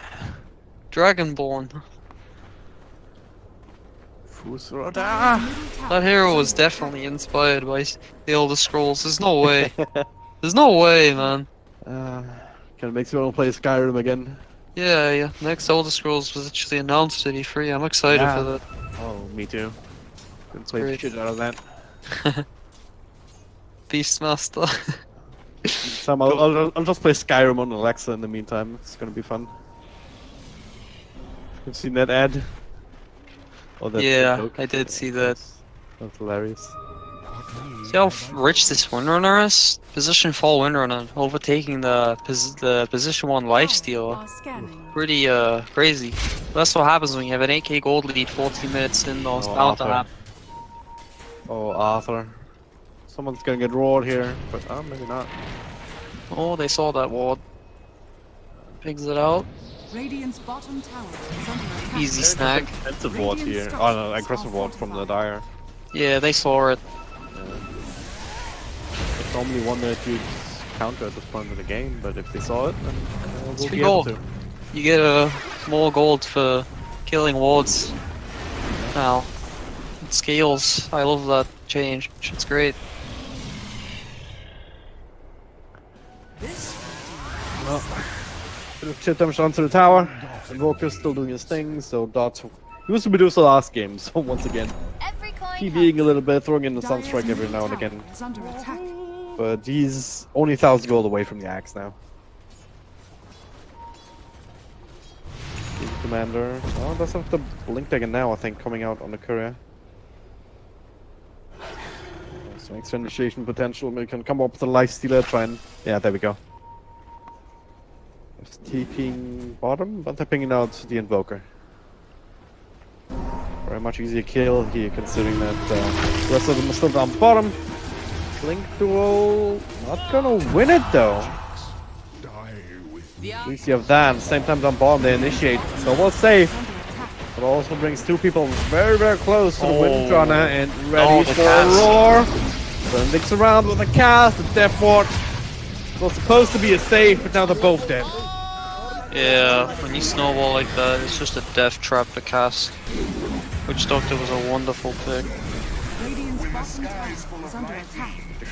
Speaker 2: Dragonborn.
Speaker 1: Fusroda.
Speaker 2: That hero was definitely inspired by the Elder Scrolls. There's no way. There's no way, man.
Speaker 1: Kind of makes me want to play Skyrim again.
Speaker 2: Yeah. Next Elder Scrolls was actually announced to be free. I'm excited for that.
Speaker 1: Oh, me too. Gonna play the
Speaker 2: great.
Speaker 1: shit out of that.
Speaker 2: Beastmaster.
Speaker 1: Sam, I'll just play Skyrim on Alexa in the meantime. It's gonna be fun. You've seen that ad? Oh, that
Speaker 2: Yeah,
Speaker 1: joke?
Speaker 2: I did see that.
Speaker 1: That's hilarious.
Speaker 2: See how rich this Windrunner is? Position 4 Windrunner, overtaking the position 1 lifesteal.
Speaker 3: Are scanning.
Speaker 2: Pretty crazy. That's what happens when you have an 8k gold lead 40 minutes in. It's bound to
Speaker 1: Arthur.
Speaker 2: happen.
Speaker 1: Oh, Arthur. Someone's gonna get roared here, but maybe not.
Speaker 2: Oh, they saw that ward. Pigs it out.
Speaker 3: Radiant's bottom tower is under attack.
Speaker 2: Easy snag.
Speaker 1: Defensive ward here. Oh no, aggressive ward from the Dire.
Speaker 2: Yeah, they saw it.
Speaker 1: It's normally one that you'd counter at this point of the game, but if they saw it, then we'll
Speaker 2: Free
Speaker 1: be able
Speaker 2: gold.
Speaker 1: to.
Speaker 2: You get more gold for killing wards. Now, it scales. I love that change. It's great.
Speaker 1: Well, bit of chip damage onto the tower. Invoker's still doing his thing, so Dot used to Medusa last game, so once again, PBing a little bit, throwing in the Sunstrike every now and again.
Speaker 3: Is under attack.
Speaker 1: But he's only 1,000 gold away from the axe now. Commander. Oh, does have the Blink Dagger now, I think, coming out on the courier. Some extra initiation potential. We can come up with a life stealer, try and... Yeah, there we go. Just TPing bottom, but they're pinging out the Invoker. Very much easier kill here, considering that the rest of them are still down bottom. Blink duel, not gonna win it though. At least you have that. Same time down bottom, they initiate. Snowball safe. But also brings two people very, very close to the Windrunner and ready for a roar. Then licks around with a cast, the Death Ward. It was supposed to be a save, but now they're both dead.
Speaker 2: Yeah, when you snowball like that, it's just a death trap to cast. Witch Doctor was a wonderful pick.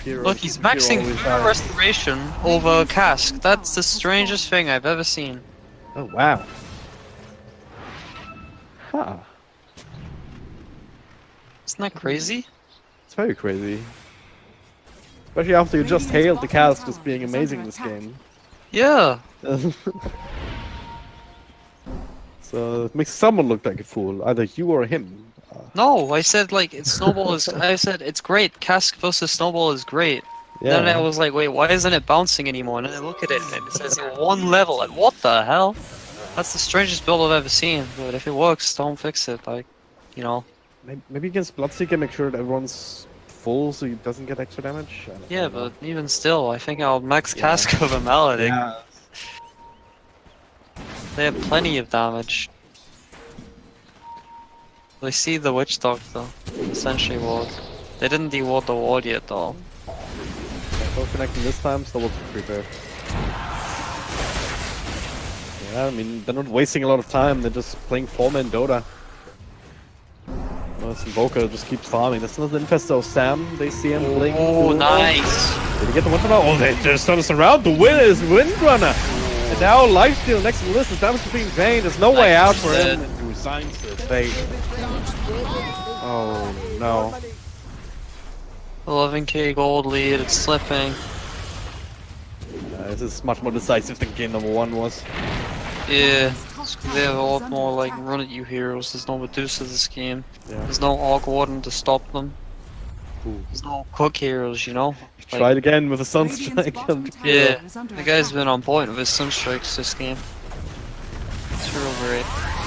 Speaker 2: Look, he's maxing Fire Restoration over Cask. That's the strangest thing I've ever seen.
Speaker 1: Oh, wow. Huh.
Speaker 2: Isn't that crazy?
Speaker 1: It's very crazy. Especially after you just hailed the cast as being amazing in this game.
Speaker 2: Yeah.
Speaker 1: So it makes someone look like a fool, either you or him.
Speaker 2: No, I said like Snowball is. I said it's great. Cask versus Snowball is great.
Speaker 1: Yeah.
Speaker 2: Then I was like, wait, why isn't it bouncing anymore? And then I look at it and it says 1 level. Like, what the hell? That's the strangest build I've ever seen. But if it works, don't fix it. Like, you know.
Speaker 1: Maybe against Bloodseeker, make sure that everyone's full so he doesn't get extra damage.
Speaker 2: Yeah, but even still, I think I'll max Cask over Maledict.
Speaker 1: Yeah.
Speaker 2: They have plenty of damage. They see the Witch Doctor, essentially ward. They didn't deward the ward yet though.
Speaker 1: Both connecting this time, so we'll prepare. Yeah, I mean, they're not wasting a lot of time, they're just playing 4-man Dota. Well, this Invoker just keeps farming. That's not the Infesto Sam, they see him blink.
Speaker 2: Oh, nice!
Speaker 1: Did he get the Windrunner? Oh, they just turned us around. The win is Windrunner! And now Lifesteal next to the list is damage to being drained. There's no way out for him. And he resigns to his fate. Oh no.
Speaker 2: 11k gold lead, it's slipping.
Speaker 1: This is much more decisive than game number 1 was.
Speaker 2: Yeah, they have a lot more like run at you heroes. There's no Medusa this game.
Speaker 1: Yeah.
Speaker 2: There's no Orc Warden to stop them.
Speaker 1: Ooh.
Speaker 2: There's no Cook heroes, you know?
Speaker 1: Try it again with a Sunstrike.
Speaker 2: Yeah, the guy's been on point with his Sunstrikes this game. It's real great.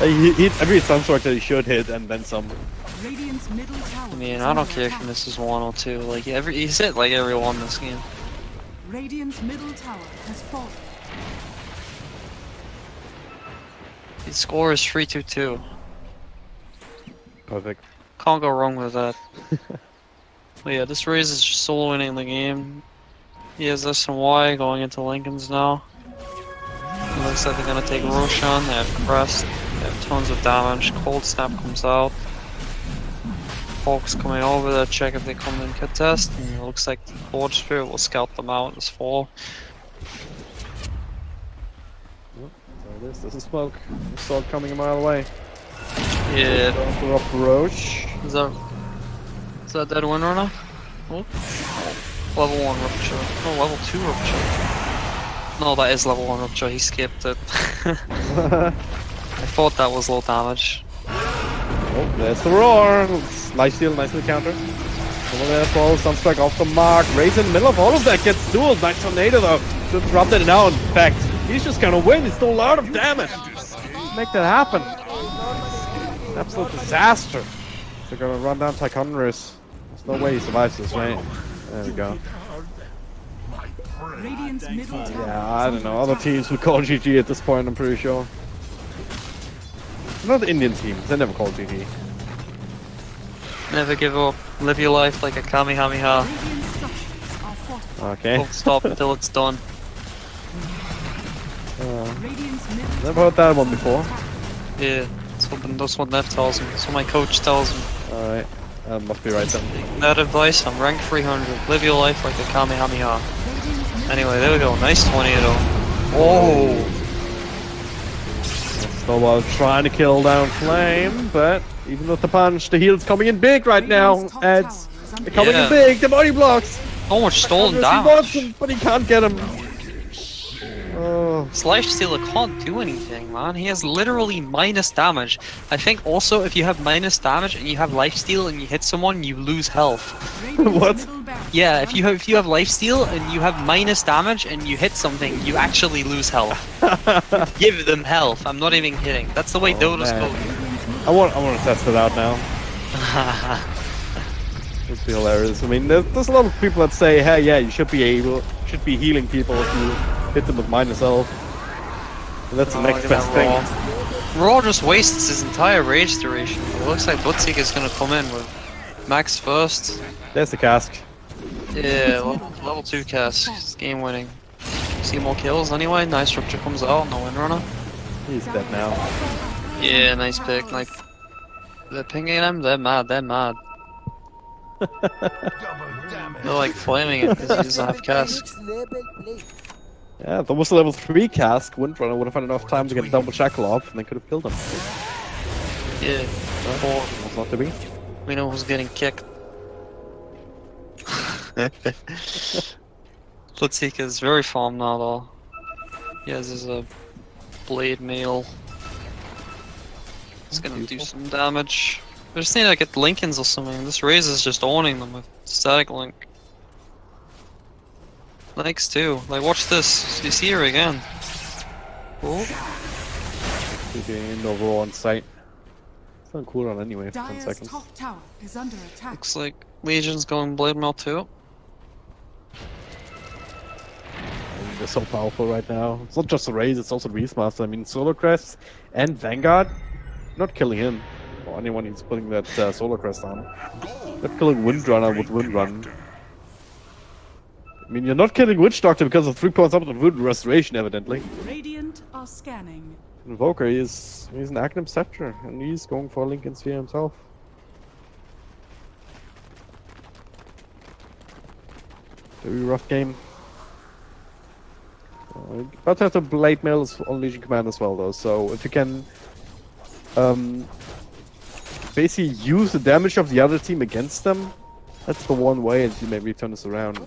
Speaker 1: He hit every Sunstrike that he should hit and then some.
Speaker 2: I mean, I don't care if he misses 1 or 2. Like he's hit like every one this game.
Speaker 3: Radiant's middle tower has fallen.
Speaker 2: His score is 3-2-2.
Speaker 1: Perfect.
Speaker 2: Can't go wrong with that. But yeah, this Raze is just solo winning the game. He has S and Y going into Lincoln's now. It looks like they're gonna take Roshan. They have Crest. They have tons of damage. Cold Snap comes out. Hawks coming over there, check if they come in contest. And it looks like the Forge Spirit will scout them out this fall.
Speaker 1: There's a smoke. I saw it coming a mile away.
Speaker 2: Yeah.
Speaker 1: Don't approach.
Speaker 2: Is that dead Windrunner? Oh. Level 1 Rupture. No, level 2 Rupture. No, that is level 1 Rupture. He skipped it. I thought that was low damage.
Speaker 1: Oh, there's the roar. Lifesteal, nicely countered. Over there falls, Sunstrike off the mark. Raze in the middle of all of that gets dueled. Nice tornado though. Just dropped it now. In fact, he's just gonna win. He's still a lot of damage. Make that happen. Absolute disaster. They're gonna run down Tyconris. There's no way he survives this, right? There we go. Yeah, I don't know. Other teams would call GG at this point, I'm pretty sure. Not the Indian teams, they never call GG.
Speaker 2: Never give up. Live your life like a Kamehameha.
Speaker 1: Okay.
Speaker 2: Don't stop until it's done.
Speaker 1: Never heard that one before.
Speaker 2: Yeah, that's what Nev tells me. That's what my coach tells me.
Speaker 1: Alright, that must be right then.
Speaker 2: That advice, I'm rank 300. Live your life like a Kamehameha. Anyway, there we go. Nice 20 though. Oh!
Speaker 1: Snowball trying to kill down Flame, but even with the punch, the heal's coming in big right now. It's coming in big, the body blocks!
Speaker 2: So much stolen
Speaker 1: He
Speaker 2: damage.
Speaker 1: wants him, but he can't get him. Oh,
Speaker 2: His lifestealer can't do anything, man. He has literally minus damage. I think also if you have minus damage and you have lifesteal and you hit someone, you lose health.
Speaker 1: What?
Speaker 2: Yeah, if you have lifesteal and you have minus damage and you hit something, you actually lose health. Give them health. I'm not even kidding. That's the way Dota's
Speaker 1: man.
Speaker 2: going.
Speaker 1: I want to test it out now. It'd be hilarious. I mean, there's a lot of people that say, hey, yeah, you should be healing people if you hit them with minus health. And that's the next best thing.
Speaker 2: Raw just wastes his entire rage duration. It looks like Bloodseeker is gonna come in with Max first.
Speaker 1: There's the cask.
Speaker 2: Yeah, level 2 cast. It's game winning. See more kills anyway. Nice rupture comes out. No windrunner.
Speaker 1: He's dead now.
Speaker 2: Yeah, nice pick. Like they're pinging him. They're mad. They're mad. They're like flaming it because he doesn't have cask.
Speaker 1: Yeah, if there was a level 3 cask, Windrunner would have had enough time to get double shackle off and they could have killed him.
Speaker 2: Yeah. Or
Speaker 1: Was not to be.
Speaker 2: we know who's getting kicked. Bloodseeker is very farm now though. He has his blade mail. He's gonna do some damage. I just need to get Lincolns or something. This Raze is just owning them with static link. Likes too. Like watch this. You see her again. Cool.
Speaker 1: Getting overall on site. It's on cooldown anyway for 10
Speaker 3: Dire's
Speaker 1: seconds.
Speaker 3: top tower is under attack.
Speaker 2: Looks like Legion's going blade mail too.
Speaker 1: And they're so powerful right now. It's not just the Raze, it's also the Beastmaster. I mean, Solar Crest and Vanguard, not killing him. Or anyone who's putting that Solar Crest on. Not killing Windrunner with Windrun. I mean, you're not killing Witch Doctor because of 3 points up on Wound Restoration, evidently.
Speaker 3: Radiant are scanning.
Speaker 1: Invoker, he's an Aghanim Scepter, and he's going for Lincoln Sphere himself. Very rough game. About to have the Blade Mail on Legion Command as well, though, so if you can basically use the damage of the other team against them, that's the one way that you maybe turn this around.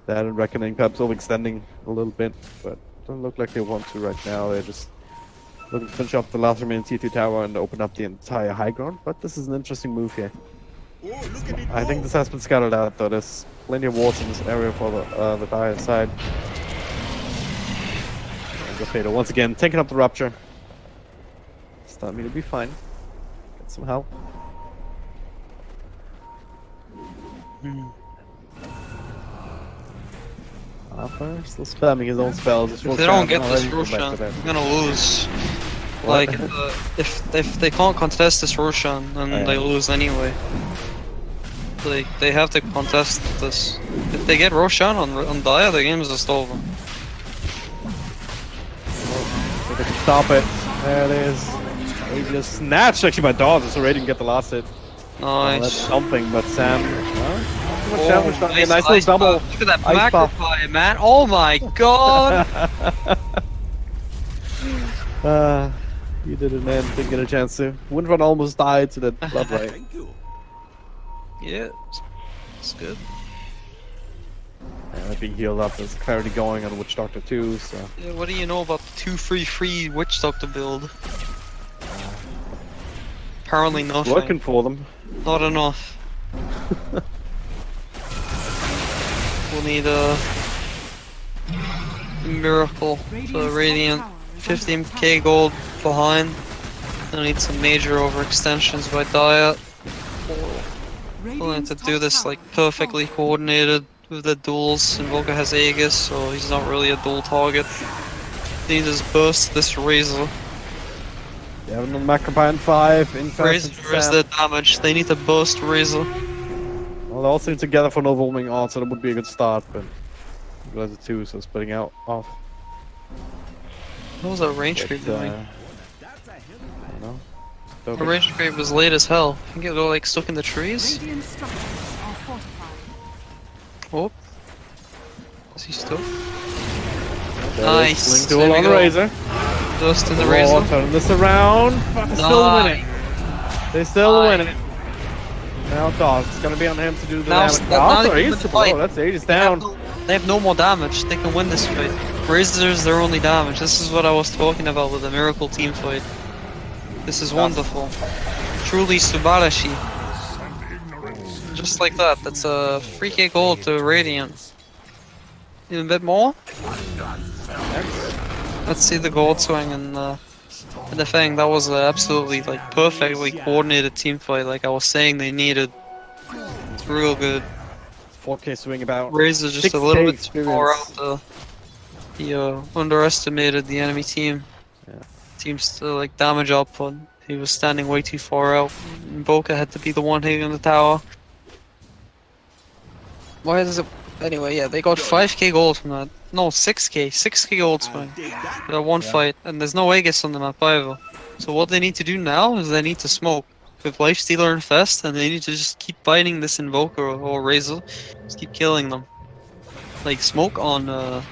Speaker 1: That and Reckoning perhaps overextending a little bit, but doesn't look like they want to right now. They're just looking to finish up the last remaining T2 tower and open up the entire high ground, but this is an interesting move here. I think this has been scouted out though. There's plenty of wards in this area for the Dire side. And the Fatal once again taking up the Rupture. Start me to be fine. Get some help. Harper still spamming his own spells.
Speaker 2: If they don't get this Roshan, they're gonna lose.
Speaker 1: What?
Speaker 2: Like, if they can't contest this Roshan, then they lose anyway. Like, they have to contest this. If they get Roshan on Dire, the game is just over.
Speaker 1: So they can stop it. There it is. He just snatched actually by Dawes, so Raiden get the last hit.
Speaker 2: Nice.
Speaker 1: That's something, but Sam.
Speaker 2: Nice
Speaker 1: little double.
Speaker 2: Look at that
Speaker 1: ice buff.
Speaker 2: Magnify, man. Oh my god!
Speaker 1: You did it, man. Didn't get a chance to. Windrun almost died to that blood right.
Speaker 2: Yeah, it's good.
Speaker 1: Being healed up, there's clarity going on Witch Doctor too, so.
Speaker 2: Yeah, what do you know about the 2-3-3 Witch Doctor build? Apparently nothing.
Speaker 1: Working for them.
Speaker 2: Not enough. We'll need a miracle for Radiant. 15k gold behind. We'll need some major overextensions by Dire. We'll need to do this like perfectly coordinated with the duels. Invoker has Aegis, so he's not really a dual target. They need to burst this Razor.
Speaker 1: They have an Macrobine 5.
Speaker 2: Razor is the damage. They need to burst Razor.
Speaker 1: Well, they all seem together for an overwhelming odds, so that would be a good start, but you guys are 2, so splitting out off.
Speaker 2: What was that range creep doing?
Speaker 1: I don't know.
Speaker 2: The range creep was late as hell. I think it'll go like stuck in the trees.
Speaker 3: Radiant structures are fortified.
Speaker 2: Oh. Is he stuck?
Speaker 1: Nice.
Speaker 2: Nice.
Speaker 1: Duel
Speaker 2: There
Speaker 1: on
Speaker 2: we
Speaker 1: the
Speaker 2: go.
Speaker 1: Razor.
Speaker 2: Dust in the
Speaker 1: Oh,
Speaker 2: Razor.
Speaker 1: turn this around, but they still win it. They still win it. Now Dawes, it's gonna be on him to do the
Speaker 2: Now
Speaker 1: damage.
Speaker 2: now
Speaker 1: Also,
Speaker 2: they
Speaker 1: he's
Speaker 2: can
Speaker 1: too
Speaker 2: fight.
Speaker 1: low. That's Aegis down.
Speaker 2: They have no more damage. They can win this fight. Razor's their only damage. This is what I was talking about with the Miracle team fight. This is wonderful. Truly Subarashi. Just like that. That's a 3k gold to Radiant. Even a bit more? Let's see the gold swing and the thing. That was absolutely like perfectly coordinated team fight like I was saying they needed. It's real good.
Speaker 1: 4k swing about.
Speaker 2: Razor just
Speaker 1: 6K
Speaker 2: a little bit
Speaker 1: experience.
Speaker 2: far out he underestimated the enemy team.
Speaker 1: Yeah.
Speaker 2: Team's like damage output. He was standing way too far out. Boca had to be the one hitting the tower. Why does it? Anyway, yeah, they got 5k gold from that. No, 6k gold swing. That one fight, and there's no Aegis on the map either. So what they need to do now is they need to smoke with Lifestealer and Fest, and they need to just keep fighting this Invoker or Razor. Just keep killing them. Like smoke on the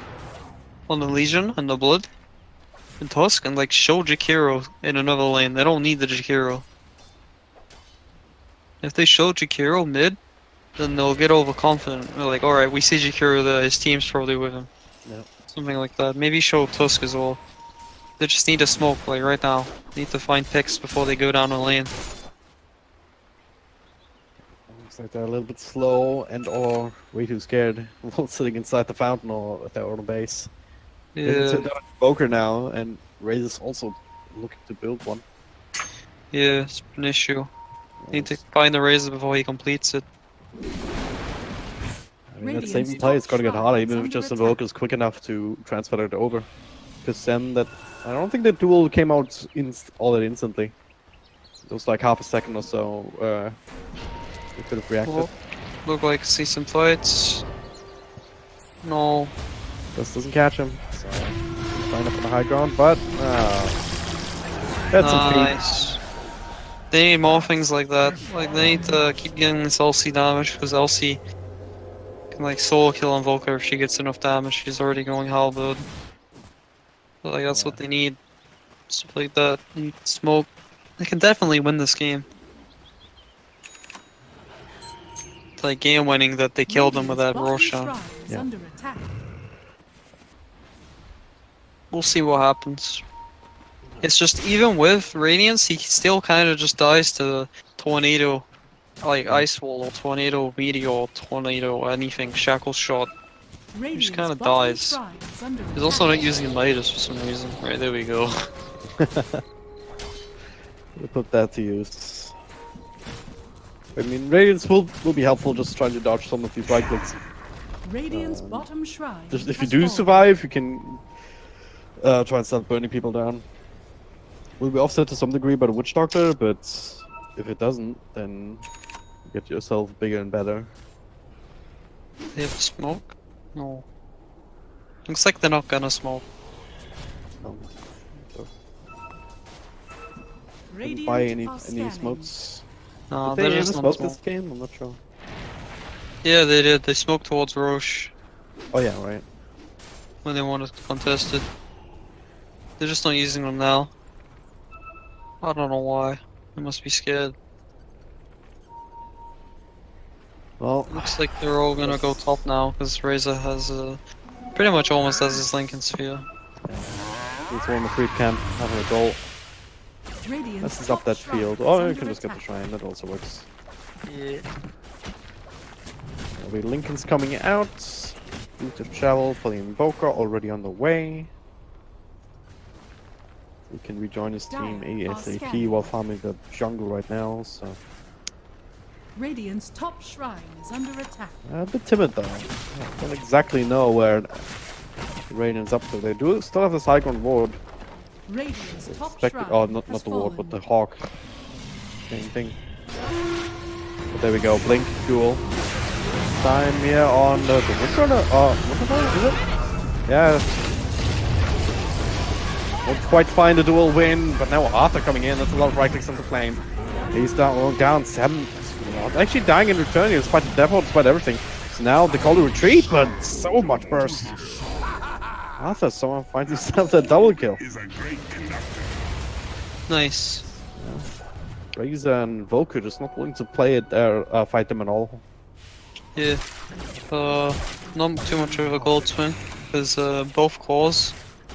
Speaker 2: Legion and the Blood and Tusk, and like show Jakiro in another lane. They don't need the Jakiro. If they show Jakiro mid, then they'll get overconfident. They're like, alright, we see Jakiro, his team's probably with him.
Speaker 1: Yep.
Speaker 2: Something like that. Maybe show Tusk as well. They just need to smoke, like right now. Need to find picks before they go down the lane.
Speaker 1: Looks like they're a little bit slow and or way too scared while sitting inside the fountain or at their own base.
Speaker 2: Yeah,
Speaker 1: They're Invoker now, and Razor's also looking to build one.
Speaker 2: yeah, it's an issue. Need to find the Razor before he completes it.
Speaker 1: I mean, that same play is gonna get harder, even if just Invoker is quick enough to transfer it over. Because then I don't think the duel came out all that instantly. It was like half a second or so. They could have reacted.
Speaker 2: Well, look like see some fights. No.
Speaker 1: This doesn't catch him, so find up on the high ground, but that's some feet.
Speaker 2: Nice. They need more things like that. Like they need to keep getting this LC damage because LC can like solo kill Invoker if she gets enough damage. She's already going halberd. But like that's what they need. Stuff like that. They need smoke. They can definitely win this game. It's like game winning that they killed them with that Roshan.
Speaker 1: Yeah.
Speaker 2: We'll see what happens. It's just even with Radiance, he still kind of just dies to Tornado, like Ice Wall or Tornado Meteor or Tornado anything, Shackle Shot. He just kind of dies. He's also not using Midas for some reason. Right, there we go.
Speaker 1: We'll put that to use. I mean, Radiance will be helpful just trying to dodge some of these right clicks.
Speaker 3: Radiant's bottom shrine.
Speaker 1: Just if you do survive, you can try and start burning people down. Will be offset to some degree by the Witch Doctor, but if it doesn't, then you get yourself bigger and better.
Speaker 2: They have smoke? No. Looks like they're not gonna smoke.
Speaker 1: No. So, didn't buy any smokes.
Speaker 2: No,
Speaker 1: Did
Speaker 2: they're
Speaker 1: they
Speaker 2: just
Speaker 1: even
Speaker 2: not
Speaker 1: smoke this
Speaker 2: smoke.
Speaker 1: game? I'm not sure.
Speaker 2: Yeah, they did. They smoked towards Roche
Speaker 1: Oh yeah, right.
Speaker 2: when they wanted to contest it. They're just not using them now. I don't know why. They must be scared.
Speaker 1: Well,
Speaker 2: Looks like they're all gonna go top now because Razor has pretty much almost has his Lincoln Sphere.
Speaker 1: he's one in the creep camp, having a goal. This is up that field. Oh, you can just get the shrine, that also works.
Speaker 2: Yeah.
Speaker 1: There'll be Lincoln's coming out. Route of travel for the Invoker already on the way. He can rejoin his team ASAP while farming the jungle right now, so...
Speaker 3: Radiant's top shrine is under attack.
Speaker 1: A bit timid though. I don't exactly know where Radiant's up to. They do still have this high ground ward.
Speaker 3: Radiant's top
Speaker 1: Expected,
Speaker 3: shrine
Speaker 1: oh, not
Speaker 3: has
Speaker 1: the ward, but
Speaker 3: fallen.
Speaker 1: the hawk. Same thing. But there we go, blink, duel. Time here on the Windrunner. Windrunner, is it? Yeah. Won't quite find a duel win, but now Arthur coming in. That's a lot of right clicks on the flame. He's down 7. Actually dying in return, despite the death, despite everything. So now they call to retreat, but so much burst. Arthur, someone finds himself a double kill.
Speaker 2: Nice.
Speaker 1: Razor and Volker just not willing to play it fight them at all.
Speaker 2: Yeah. Not too much of a gold swing, because both cores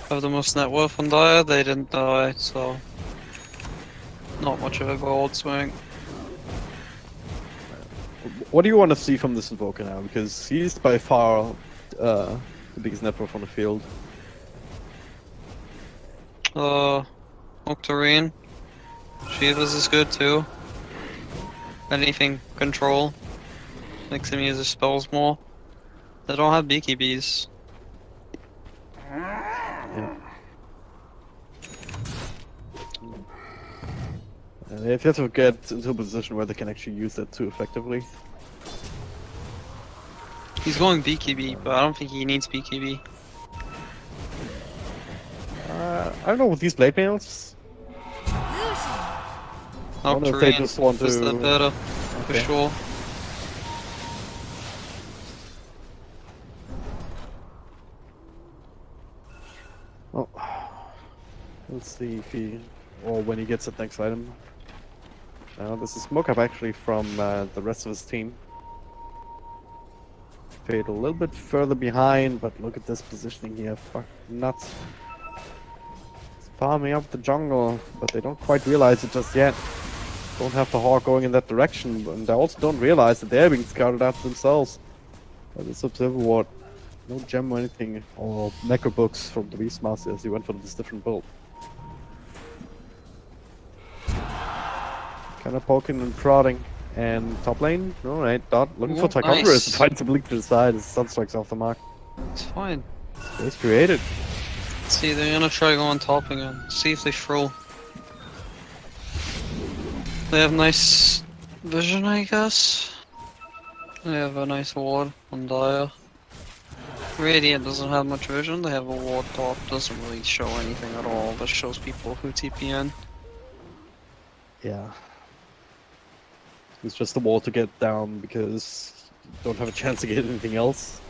Speaker 2: have the most net worth on Dire. They didn't die, so not much of a gold swing.
Speaker 1: What do you want to see from this Invoker now? Because he's by far the biggest net worth on the field.
Speaker 2: Octarine. Shivas is good too. Anything control makes him use his spells more. They don't have BKBs.
Speaker 1: Yeah. They have to get into a position where they can actually use that too effectively.
Speaker 2: He's going BKB, but I don't think he needs BKB.
Speaker 1: I don't know with these blade mails. I wonder if they just want to.
Speaker 2: Is that better? For sure.
Speaker 1: Oh. Let's see if he, or when he gets that next item. Now this is smoke up actually from the rest of his team. Fade a little bit further behind, but look at this positioning here. Fuck nuts. It's farming up the jungle, but they don't quite realize it just yet. Don't have the hawk going in that direction, and they also don't realize that they're being scouted out themselves. By this observer ward. No gem or anything, or necro books from the Beastmaster as he went for this different build. Kind of poking and prodding. And top lane, alright, Dot looking for Tychondrius to find some link to the side as Sunstrike's off the mark.
Speaker 2: It's fine.
Speaker 1: Space created.
Speaker 2: Let's see, they're gonna try going top again. See if they throw. They have nice vision, I guess. They have a nice ward on Dire. Radiant doesn't have much vision, they have a ward top, doesn't really show anything at all, that shows people who TP in.
Speaker 1: Yeah. It's just a wall to get down because you don't have a chance to get anything else.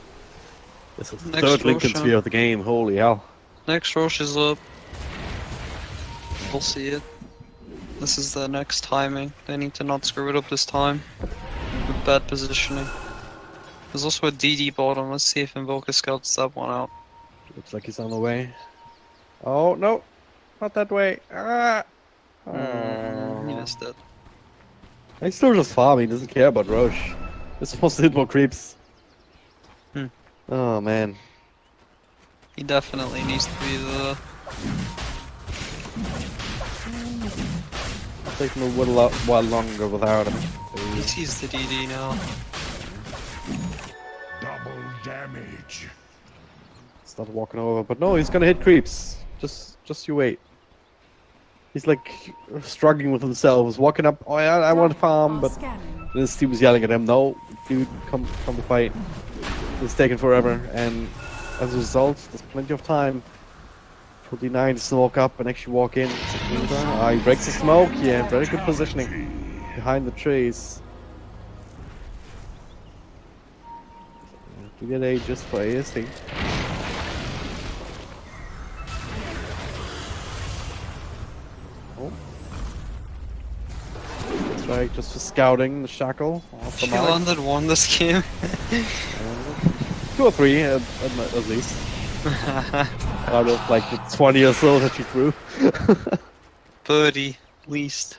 Speaker 1: This is the third Lincoln Sphere of the game, holy hell.
Speaker 2: Next Roche is up. We'll see it. This is the next timing. They need to not screw it up this time. With bad positioning. There's also a DD bottom, let's see if Invoker scouts that one out.
Speaker 1: Looks like he's on the way. Oh, no! Not that way! Ah!
Speaker 2: He missed it.
Speaker 1: He's still just farming, doesn't care about Roche. He's supposed to hit more creeps. Oh man.
Speaker 2: He definitely needs to be the...
Speaker 1: Taking a little while longer without him.
Speaker 2: He sees the DD now.
Speaker 5: Double damage.
Speaker 1: Start walking over, but no, he's gonna hit creeps. Just you wait. He's like struggling with himself. He's walking up. Oh yeah, I want to farm, but then his team was yelling at him. No, dude, come to fight. It's taking forever, and as a result, there's plenty of time. 49 to walk up and actually walk in. He breaks the smoke. Yeah, very good positioning behind the trees. To get A just for ASD. Oh. That's right, just for scouting the shackle.
Speaker 2: She landed one this game.
Speaker 1: 2 or 3 at least. Out of like the 20 or so that you threw.
Speaker 2: 30 at least.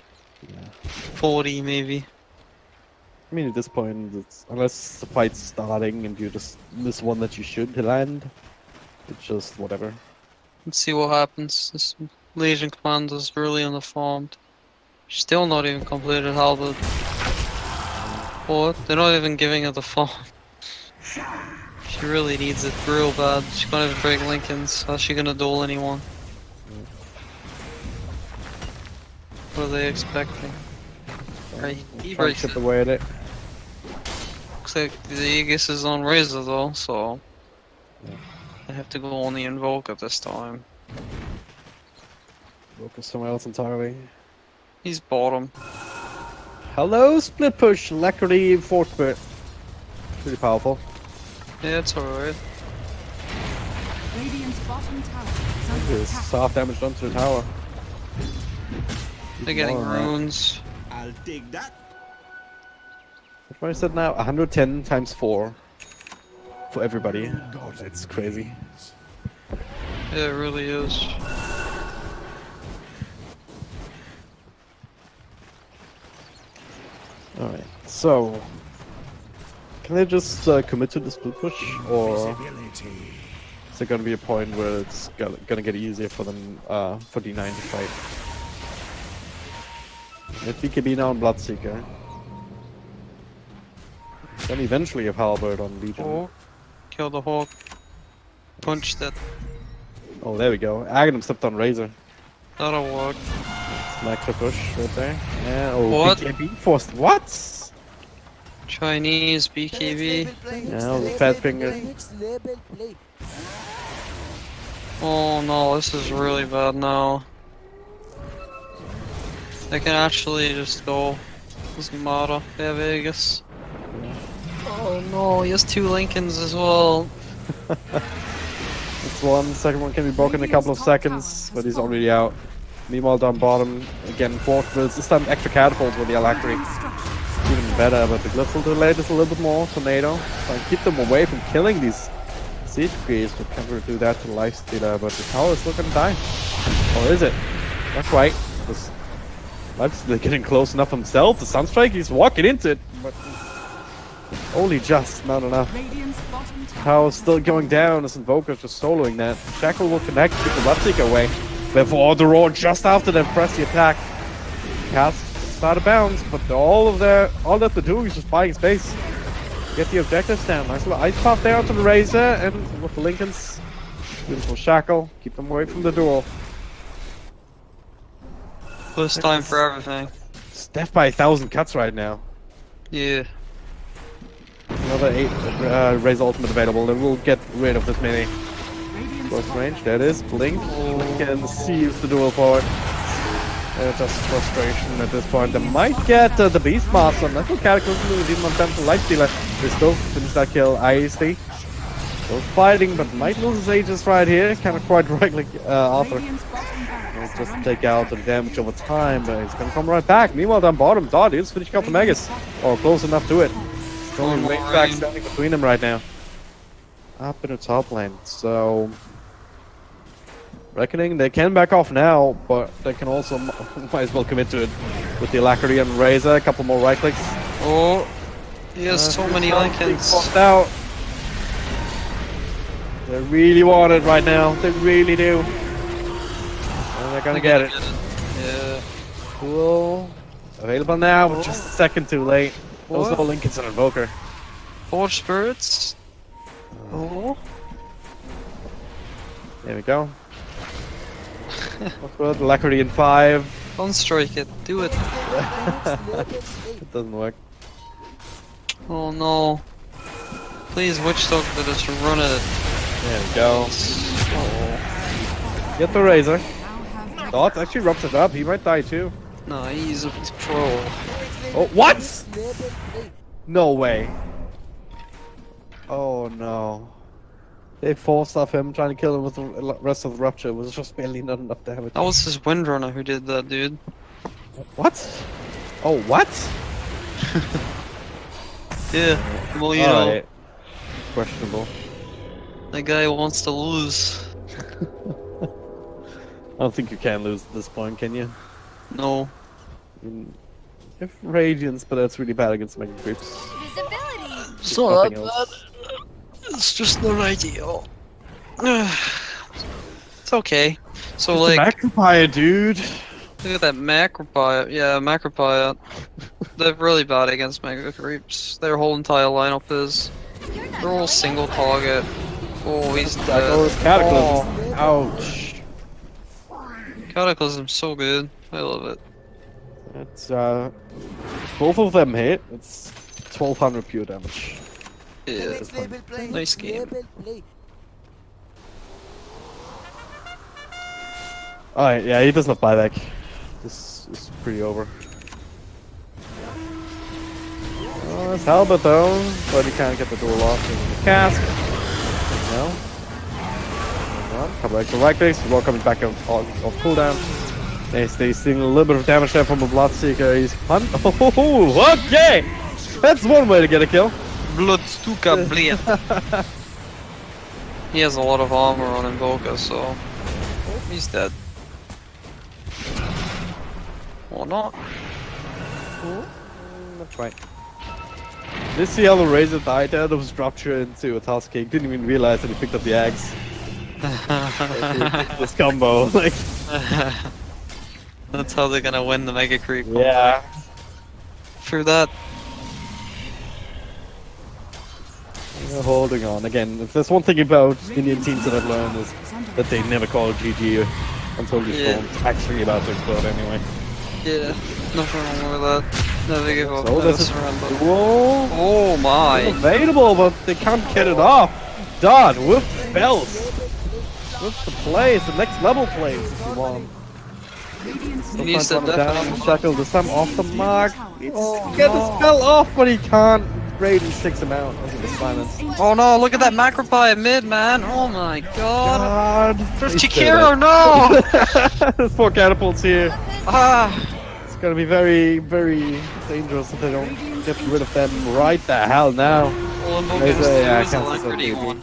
Speaker 1: Yeah.
Speaker 2: 40 maybe.
Speaker 1: I mean, at this point, unless the fight's starting and you just miss one that you should land, it's just whatever.
Speaker 2: Let's see what happens. This Legion Commander's really underfarmed. Still not even completed Halberd. What? They're not even giving her the farm. She really needs it real bad. She can't even break Lincolns. How's she gonna duel anyone? What are they expecting? Right, he breaks it.
Speaker 1: Away at it.
Speaker 2: Looks like the Aegis is on Razor though, so I have to go on the Invoker this time.
Speaker 1: Focus somewhere else entirely.
Speaker 2: He's bottom.
Speaker 1: Hello, split push, Alacrity, 4th Spirit. Pretty powerful.
Speaker 2: Yeah, it's alright.
Speaker 3: Radiant's bottom tower is
Speaker 1: Look
Speaker 3: under
Speaker 1: at this
Speaker 3: attack.
Speaker 1: soft damage done to the tower.
Speaker 2: They're
Speaker 1: Even more
Speaker 2: getting
Speaker 1: than that.
Speaker 2: runes.
Speaker 5: I'll take that.
Speaker 1: What is that now? 110 times 4 for everybody.
Speaker 5: God,
Speaker 1: It's crazy.
Speaker 2: Yeah, it really is.
Speaker 1: Alright, so can they just commit to the split push, or
Speaker 5: Visibility.
Speaker 1: is there gonna be a point where it's gonna get easier for them for D9 to fight? If BKB now on Bloodseeker, then eventually have Halberd on Legion.
Speaker 2: Oh, kill the Hawk. Punch that.
Speaker 1: Oh, there we go. Aghanim stepped on Razor.
Speaker 2: That'll work.
Speaker 1: Smack the push right there. And oh,
Speaker 2: What?
Speaker 1: BKB forced. What?
Speaker 2: Chinese BKB.
Speaker 1: Yeah, the fat finger.
Speaker 2: Oh no, this is really bad now. They can actually just go. Doesn't matter. They have Vegas. Oh no, he has 2 Lincolns as well.
Speaker 1: That's one. Second one can be broken in a couple of seconds, but he's already out. Meanwhile, down bottom, again, 4th drills. This time extra catapults with the Alacrity. Even better, but the Glyph will delay this a little bit more. Tornado. Try and keep them away from killing these Siege Creeps, but can't really do that to Lifestealer. But the tower is still gonna die. Or is it? That's right. This Lifestealer getting close enough himself. The Sunstrike, he's walking into it, but only just, not enough.
Speaker 3: Radiant's bottom tower
Speaker 1: Power still going down as Invoker's just soloing that. Shackle will connect, keep the Bloodseeker away. Therefore, the roar just after them press the attack. Cast start a bounce, but all they have to do is just buying space. Get the objectives down. Nice little ice path there onto the Razor, and with the Lincolns. Beautiful Shackle, keep them away from the duel.
Speaker 2: First time for everything.
Speaker 1: It's death by 1,000 cuts right now.
Speaker 2: Yeah.
Speaker 1: Another 8 Razor ultimate available, and we'll get rid of this mini. Close range, there it is. Blink. Blink and seals the duel forward. Just frustration at this point. They might get the Beastmaster. Metal Cataclysm with even on time to Lifestealer. They still finish that kill. ISD. Still fighting, but might lose his Aegis right here. Kind of quite rightly, Arthur.
Speaker 3: Radiant's bottom barracks
Speaker 1: He'll just
Speaker 3: are
Speaker 1: take
Speaker 3: under
Speaker 1: out the damage over time, but he's gonna come right back. Meanwhile, down bottom, Dot is finishing off the Megas. Or close enough to it. It's only
Speaker 2: One
Speaker 1: range
Speaker 2: more
Speaker 1: back
Speaker 2: range.
Speaker 1: standing between them right now. Up in the top lane, so Reckoning, they can back off now, but they can also might as well commit to it with the Alacrity and Razor. A couple more right clicks.
Speaker 2: Oh, he has so many Lincolns.
Speaker 1: Forced out. They really want it right now. They really do. And they're gonna get it.
Speaker 2: Yeah.
Speaker 1: Cool. Available now, but just a second too late. Those
Speaker 2: What?
Speaker 1: no Lincolns and Invoker.
Speaker 2: 4 spirits. Oh.
Speaker 1: There we go. What's good? Alacrity in 5.
Speaker 2: Don't strike it. Do it.
Speaker 1: It doesn't work.
Speaker 2: Oh no. Please, Witch Doctor, just run it.
Speaker 1: There we go.
Speaker 2: Oh.
Speaker 1: Get the Razor.
Speaker 3: now have
Speaker 1: Dot actually wrapped it up. He might die too.
Speaker 2: No, he's pro.
Speaker 1: Oh, what? No way. Oh no. They forced off him, trying to kill him with the rest of the Rupture. It was just barely not enough damage.
Speaker 2: That was his Windrunner who did that, dude.
Speaker 1: What? Oh, what?
Speaker 2: Yeah. Well, you know,
Speaker 1: Alright. Questionable.
Speaker 2: that guy wants to lose.
Speaker 1: I don't think you can lose at this point, can you?
Speaker 2: No.
Speaker 1: I mean, you have Radiance, but that's really bad against Mega Creeps.
Speaker 6: Visibility.
Speaker 2: It's not
Speaker 1: nothing
Speaker 2: that
Speaker 1: else.
Speaker 2: bad. It's just not ideal. It's okay. So like,
Speaker 1: Macropire, dude.
Speaker 2: look at that Macropire. Yeah, Macropire. They're really bad against Mega Creeps. Their whole entire lineup is. They're all single target. Oh, he's
Speaker 1: That
Speaker 2: dead.
Speaker 1: goes Cataclysm. Ouch.
Speaker 2: Cataclysm's so good. I love it.
Speaker 1: It's both of them hit. It's 1200 pure damage.
Speaker 2: Yeah. Nice game.
Speaker 1: Alright, yeah, he doesn't have buyback. This is pretty over. Oh, it's Halberd though, but he can't get the duel off in the cask. No. Come back to right clicks, before coming back off cooldown. They stay seeing a little bit of damage there from the Bloodseeker. He's punt. Oh, okay! That's one way to get a kill.
Speaker 2: Bloodstuka blade. He has a lot of armor on Invoker, so he's dead. Or not.
Speaker 1: That's right. Did you see how the Razor died there? There was Rupture into a Task King. Didn't even realize that he picked up the axe. This combo, like.
Speaker 2: That's how they're gonna win the Mega Creep.
Speaker 1: Yeah.
Speaker 2: Through that.
Speaker 1: They're holding on. Again, if there's one thing about Indian teams that I've learned is that they never call GG until the storm's actually about to explode anyway.
Speaker 2: Yeah, nothing wrong with that. Never give up,
Speaker 1: So
Speaker 2: never
Speaker 1: there's a
Speaker 2: surrender.
Speaker 1: duel.
Speaker 2: Oh my!
Speaker 1: Available, but they can't get it off. Done with spells. With the plays, the next level plays if you want.
Speaker 2: He needs to definitely
Speaker 1: Shackle this time off the mark. Get the spell off, but he can't. Raiden sticks him out as the silence.
Speaker 2: Oh no, look at that Macropie mid, man! Oh my god! There's
Speaker 1: He's
Speaker 2: Chikiro, no!
Speaker 1: There's 4 catapults here.
Speaker 2: Ah!
Speaker 1: It's gonna be very, very dangerous if they don't get rid of them right the hell now.
Speaker 2: Well,
Speaker 1: There's a, yeah,
Speaker 2: Invoker's
Speaker 1: cancel
Speaker 2: Alacrity
Speaker 1: that
Speaker 2: one.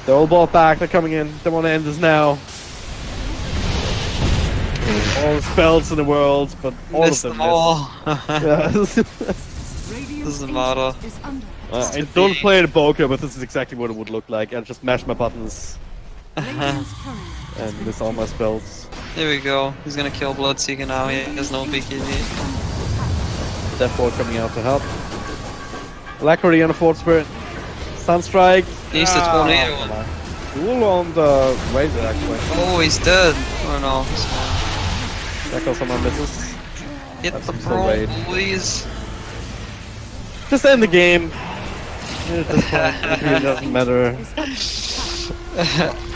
Speaker 1: They're all bought back, they're coming in. They want to end this now. All the spells in the world, but all
Speaker 2: Missed
Speaker 1: of them
Speaker 2: them all.
Speaker 1: Doesn't
Speaker 2: matter.
Speaker 1: I don't play the poker, but this is exactly what it would look like. I just mash my buttons and miss all my spells.
Speaker 2: There we go. He's gonna kill Bloodseeker now. He has no BKB.
Speaker 1: Death Ward coming out to help. Alacrity on a Fort Spirit. Sunstrike.
Speaker 2: Needs the tornado.
Speaker 1: Duel on the Razor actually.
Speaker 2: Oh, he's dead. Oh no.
Speaker 1: Tackle someone misses.
Speaker 2: Hit
Speaker 1: That's
Speaker 2: the
Speaker 1: some
Speaker 2: pro,
Speaker 1: raid.
Speaker 2: please.
Speaker 1: Just end the game. At this point, it really doesn't matter.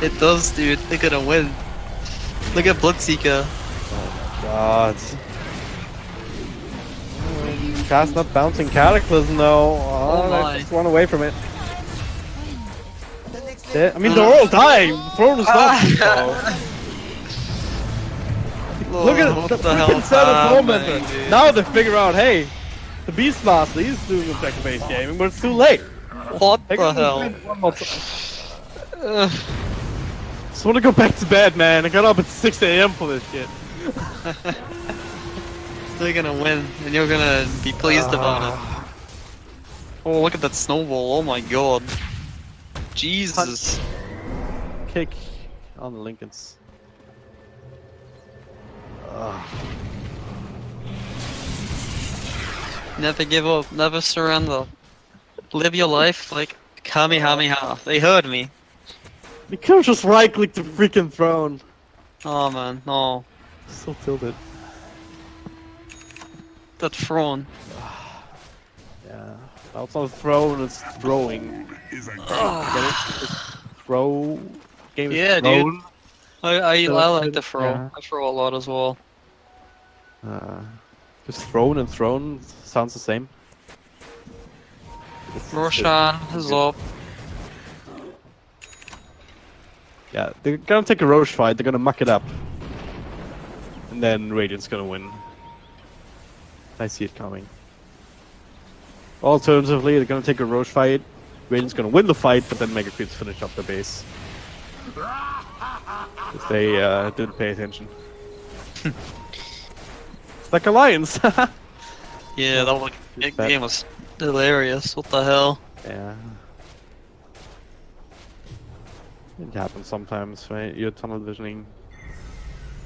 Speaker 2: It does, dude. They're gonna win. Look at Bloodseeker.
Speaker 1: God. Cast not bouncing Cataclysm though.
Speaker 2: Oh
Speaker 1: I
Speaker 2: my.
Speaker 1: just run away from it. I mean, they're all dying. The throne is not. Look at
Speaker 2: What
Speaker 1: the
Speaker 2: the hell
Speaker 1: freaking set of
Speaker 2: happening,
Speaker 1: momentum.
Speaker 2: dude?
Speaker 1: Now they figure out, hey, the Beastmaster, he's doing objective-based gaming, but it's too late.
Speaker 2: What
Speaker 1: They
Speaker 2: the
Speaker 1: gotta
Speaker 2: hell?
Speaker 1: win one more time. Just want to go back to bed, man. I got up at 6 AM for this shit.
Speaker 2: They're gonna win, and you're gonna be pleased about it. Oh, look at that snowball. Oh my god. Jesus.
Speaker 1: Kick on the Lincolns.
Speaker 2: Never give up, never surrender. Live your life like Kamehameha. They heard me.
Speaker 1: You could have just right-clicked the freaking throne.
Speaker 2: Oh man, no.
Speaker 1: Still tilted.
Speaker 2: That throne.
Speaker 1: Yeah. Now it's not a throne, it's throwing.
Speaker 5: Is a
Speaker 1: Get it? It's throw. Game is
Speaker 2: Yeah,
Speaker 1: thrown.
Speaker 2: dude. I like the throw.
Speaker 1: Yeah.
Speaker 2: I throw a lot as well.
Speaker 1: Just thrown and thrown sounds the same. It's
Speaker 2: Roshan is up.
Speaker 1: Yeah, they're gonna take a Roche fight, they're gonna muck it up. And then Radiant's gonna win. I see it coming. Alternatively, they're gonna take a Roche fight, Radiant's gonna win the fight, but then Mega Creeps finish up their base. If they didn't pay attention. It's like Alliance!
Speaker 2: Yeah, that game was hilarious. What the hell?
Speaker 1: Yeah. It happens sometimes, right? You're tunnel visioning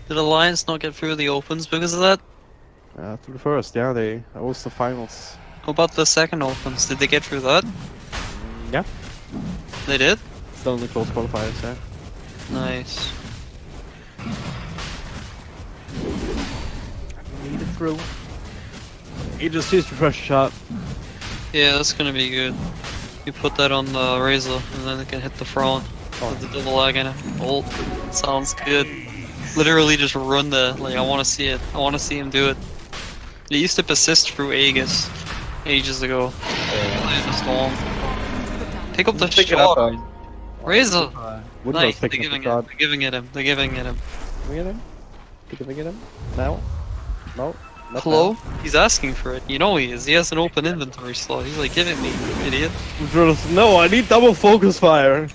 Speaker 2: Did Alliance not get through the opens because of that?
Speaker 1: through the first, yeah, that was the finals.
Speaker 2: How about the second opens? Did they get through that?
Speaker 1: Yeah,
Speaker 2: They did?
Speaker 1: still in the close qualifiers, yeah.
Speaker 2: Nice.
Speaker 1: Need it through. He just used your fresh shot.
Speaker 2: Yeah, that's gonna be good. You put that on the Razor, and then it can hit the front with the double lag in it. Oh, sounds good. Literally just run the, like, I wanna see it. I wanna see him do it. They used to persist through Aegis ages ago. Play the Storm. Pick up the
Speaker 1: Pick it
Speaker 2: shot.
Speaker 1: up,
Speaker 2: Razor!
Speaker 1: Windows
Speaker 2: Nice, they're
Speaker 1: picking up
Speaker 2: giving
Speaker 1: the shot.
Speaker 2: it. They're giving it him. They're giving it him.
Speaker 1: Can we get him? Can we get him? Now? No. Not
Speaker 2: Hello? He's asking for it. You know he is. He has an open inventory slot. He's like, give it me, you idiot.
Speaker 1: now. No, I need double focus fire.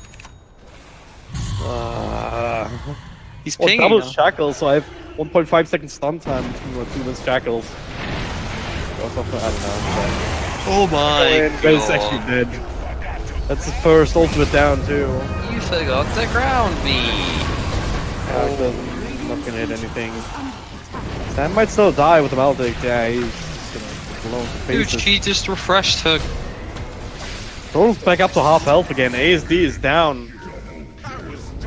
Speaker 2: He's
Speaker 1: Or
Speaker 2: pinging
Speaker 1: double
Speaker 2: now.
Speaker 1: shackles, so I have 1.5 seconds stun time between my 2 minutes shackles. Or something, I don't know.
Speaker 2: Oh my
Speaker 1: But it's actually
Speaker 2: god.
Speaker 1: dead. That's the first ultimate down too.
Speaker 2: You forgot to ground me.
Speaker 1: It doesn't. Not gonna hit anything. Sam might still die with the Maldic. Yeah, he's just gonna blow into
Speaker 2: Dude,
Speaker 1: faces.
Speaker 2: she just refreshed her.
Speaker 1: Throws back up to half health again. ASD is down.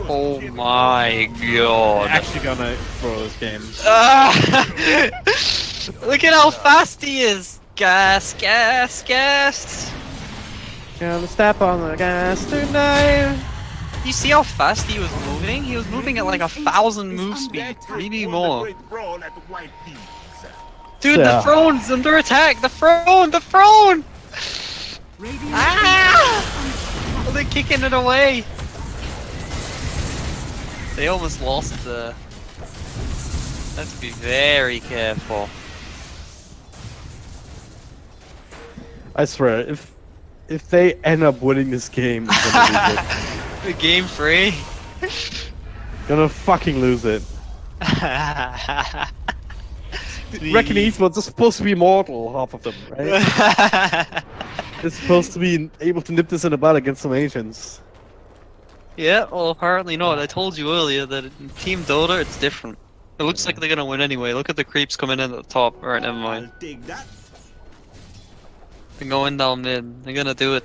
Speaker 2: Oh my god.
Speaker 1: Actually gonna throw this game.
Speaker 2: Look at how fast he is. Gas, gas, gas.
Speaker 1: Gonna step on the gas tonight.
Speaker 2: You see how fast he was moving? He was moving at like 1,000 move speed, maybe more. Dude,
Speaker 1: Yeah.
Speaker 2: the throne's under attack! The throne! The throne! Ah! Oh, they're kicking it away! They almost lost the... Have to be very careful.
Speaker 1: I swear, if they end up winning this game, I'm gonna lose it.
Speaker 2: The game 3.
Speaker 1: Gonna fucking lose it. Reckon Esports are supposed to be immortal, half of them, right? It's supposed to be able to nip this in the bud against some agents.
Speaker 2: Yeah, well apparently not. I told you earlier that in Team Dota it's different. It looks like they're gonna win anyway. Look at the creeps coming in at the top. Alright, never mind. They're going down mid. They're gonna do it.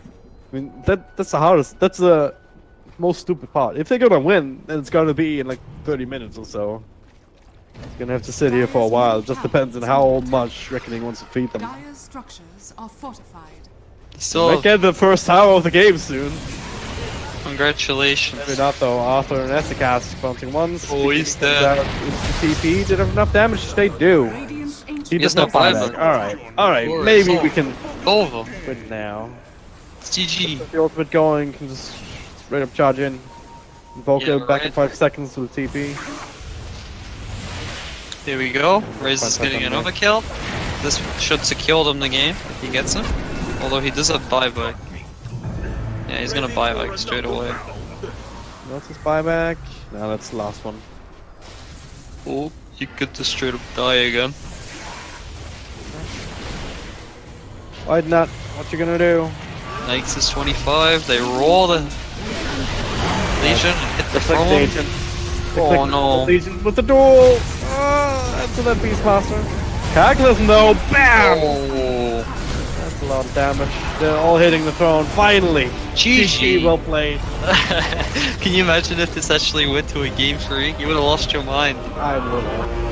Speaker 1: I mean, that's the hardest. That's the most stupid part. If they're gonna win, then it's gonna be in like 30 minutes or so. It's gonna have to sit here for a while. It just depends on how much Reckoning wants to feed them.
Speaker 3: Dire's structures are fortified.
Speaker 2: Still,
Speaker 1: Might get the first tower of the game soon.
Speaker 2: congratulations.
Speaker 1: Maybe not though. Arthur and Ethicast bouncing once.
Speaker 2: Oh, he's
Speaker 1: Comes
Speaker 2: dead.
Speaker 1: out. It's the TP. Did have enough damage? They do.
Speaker 3: Radiant ancient
Speaker 1: He
Speaker 2: has
Speaker 1: does
Speaker 2: no
Speaker 1: not buy
Speaker 2: buyback.
Speaker 1: back. Alright,
Speaker 2: Glory,
Speaker 1: maybe
Speaker 2: so-
Speaker 1: we can
Speaker 2: Over.
Speaker 1: win now.
Speaker 2: It's GG.
Speaker 1: The ultimate going, can just straight up charge in. Invoke
Speaker 2: Yeah,
Speaker 1: it back in
Speaker 2: right.
Speaker 1: 5 seconds with the TP.
Speaker 2: Here we go. Riz is
Speaker 1: Fine,
Speaker 2: getting
Speaker 1: fine,
Speaker 2: another kill. This should secure them the game if he gets him. Although he does have buyback. Yeah, he's gonna buyback straight away.
Speaker 1: What's his buyback? No, that's the last one.
Speaker 2: Oh, you could just straight up die again.
Speaker 1: Why not? What you gonna do?
Speaker 2: Knights is 25. They roll the Legion, hit the
Speaker 1: Click the
Speaker 2: throne.
Speaker 1: agent.
Speaker 2: Oh no.
Speaker 1: Legion with the duel! Answer that Beastmaster. Calculus, no! BAM!
Speaker 2: Oh,
Speaker 1: That's a lot of damage. They're all hitting the throne. Finally!
Speaker 2: GG.
Speaker 1: well played.
Speaker 2: Can you imagine if this actually went to a game 3? You would have lost your mind.
Speaker 1: I will.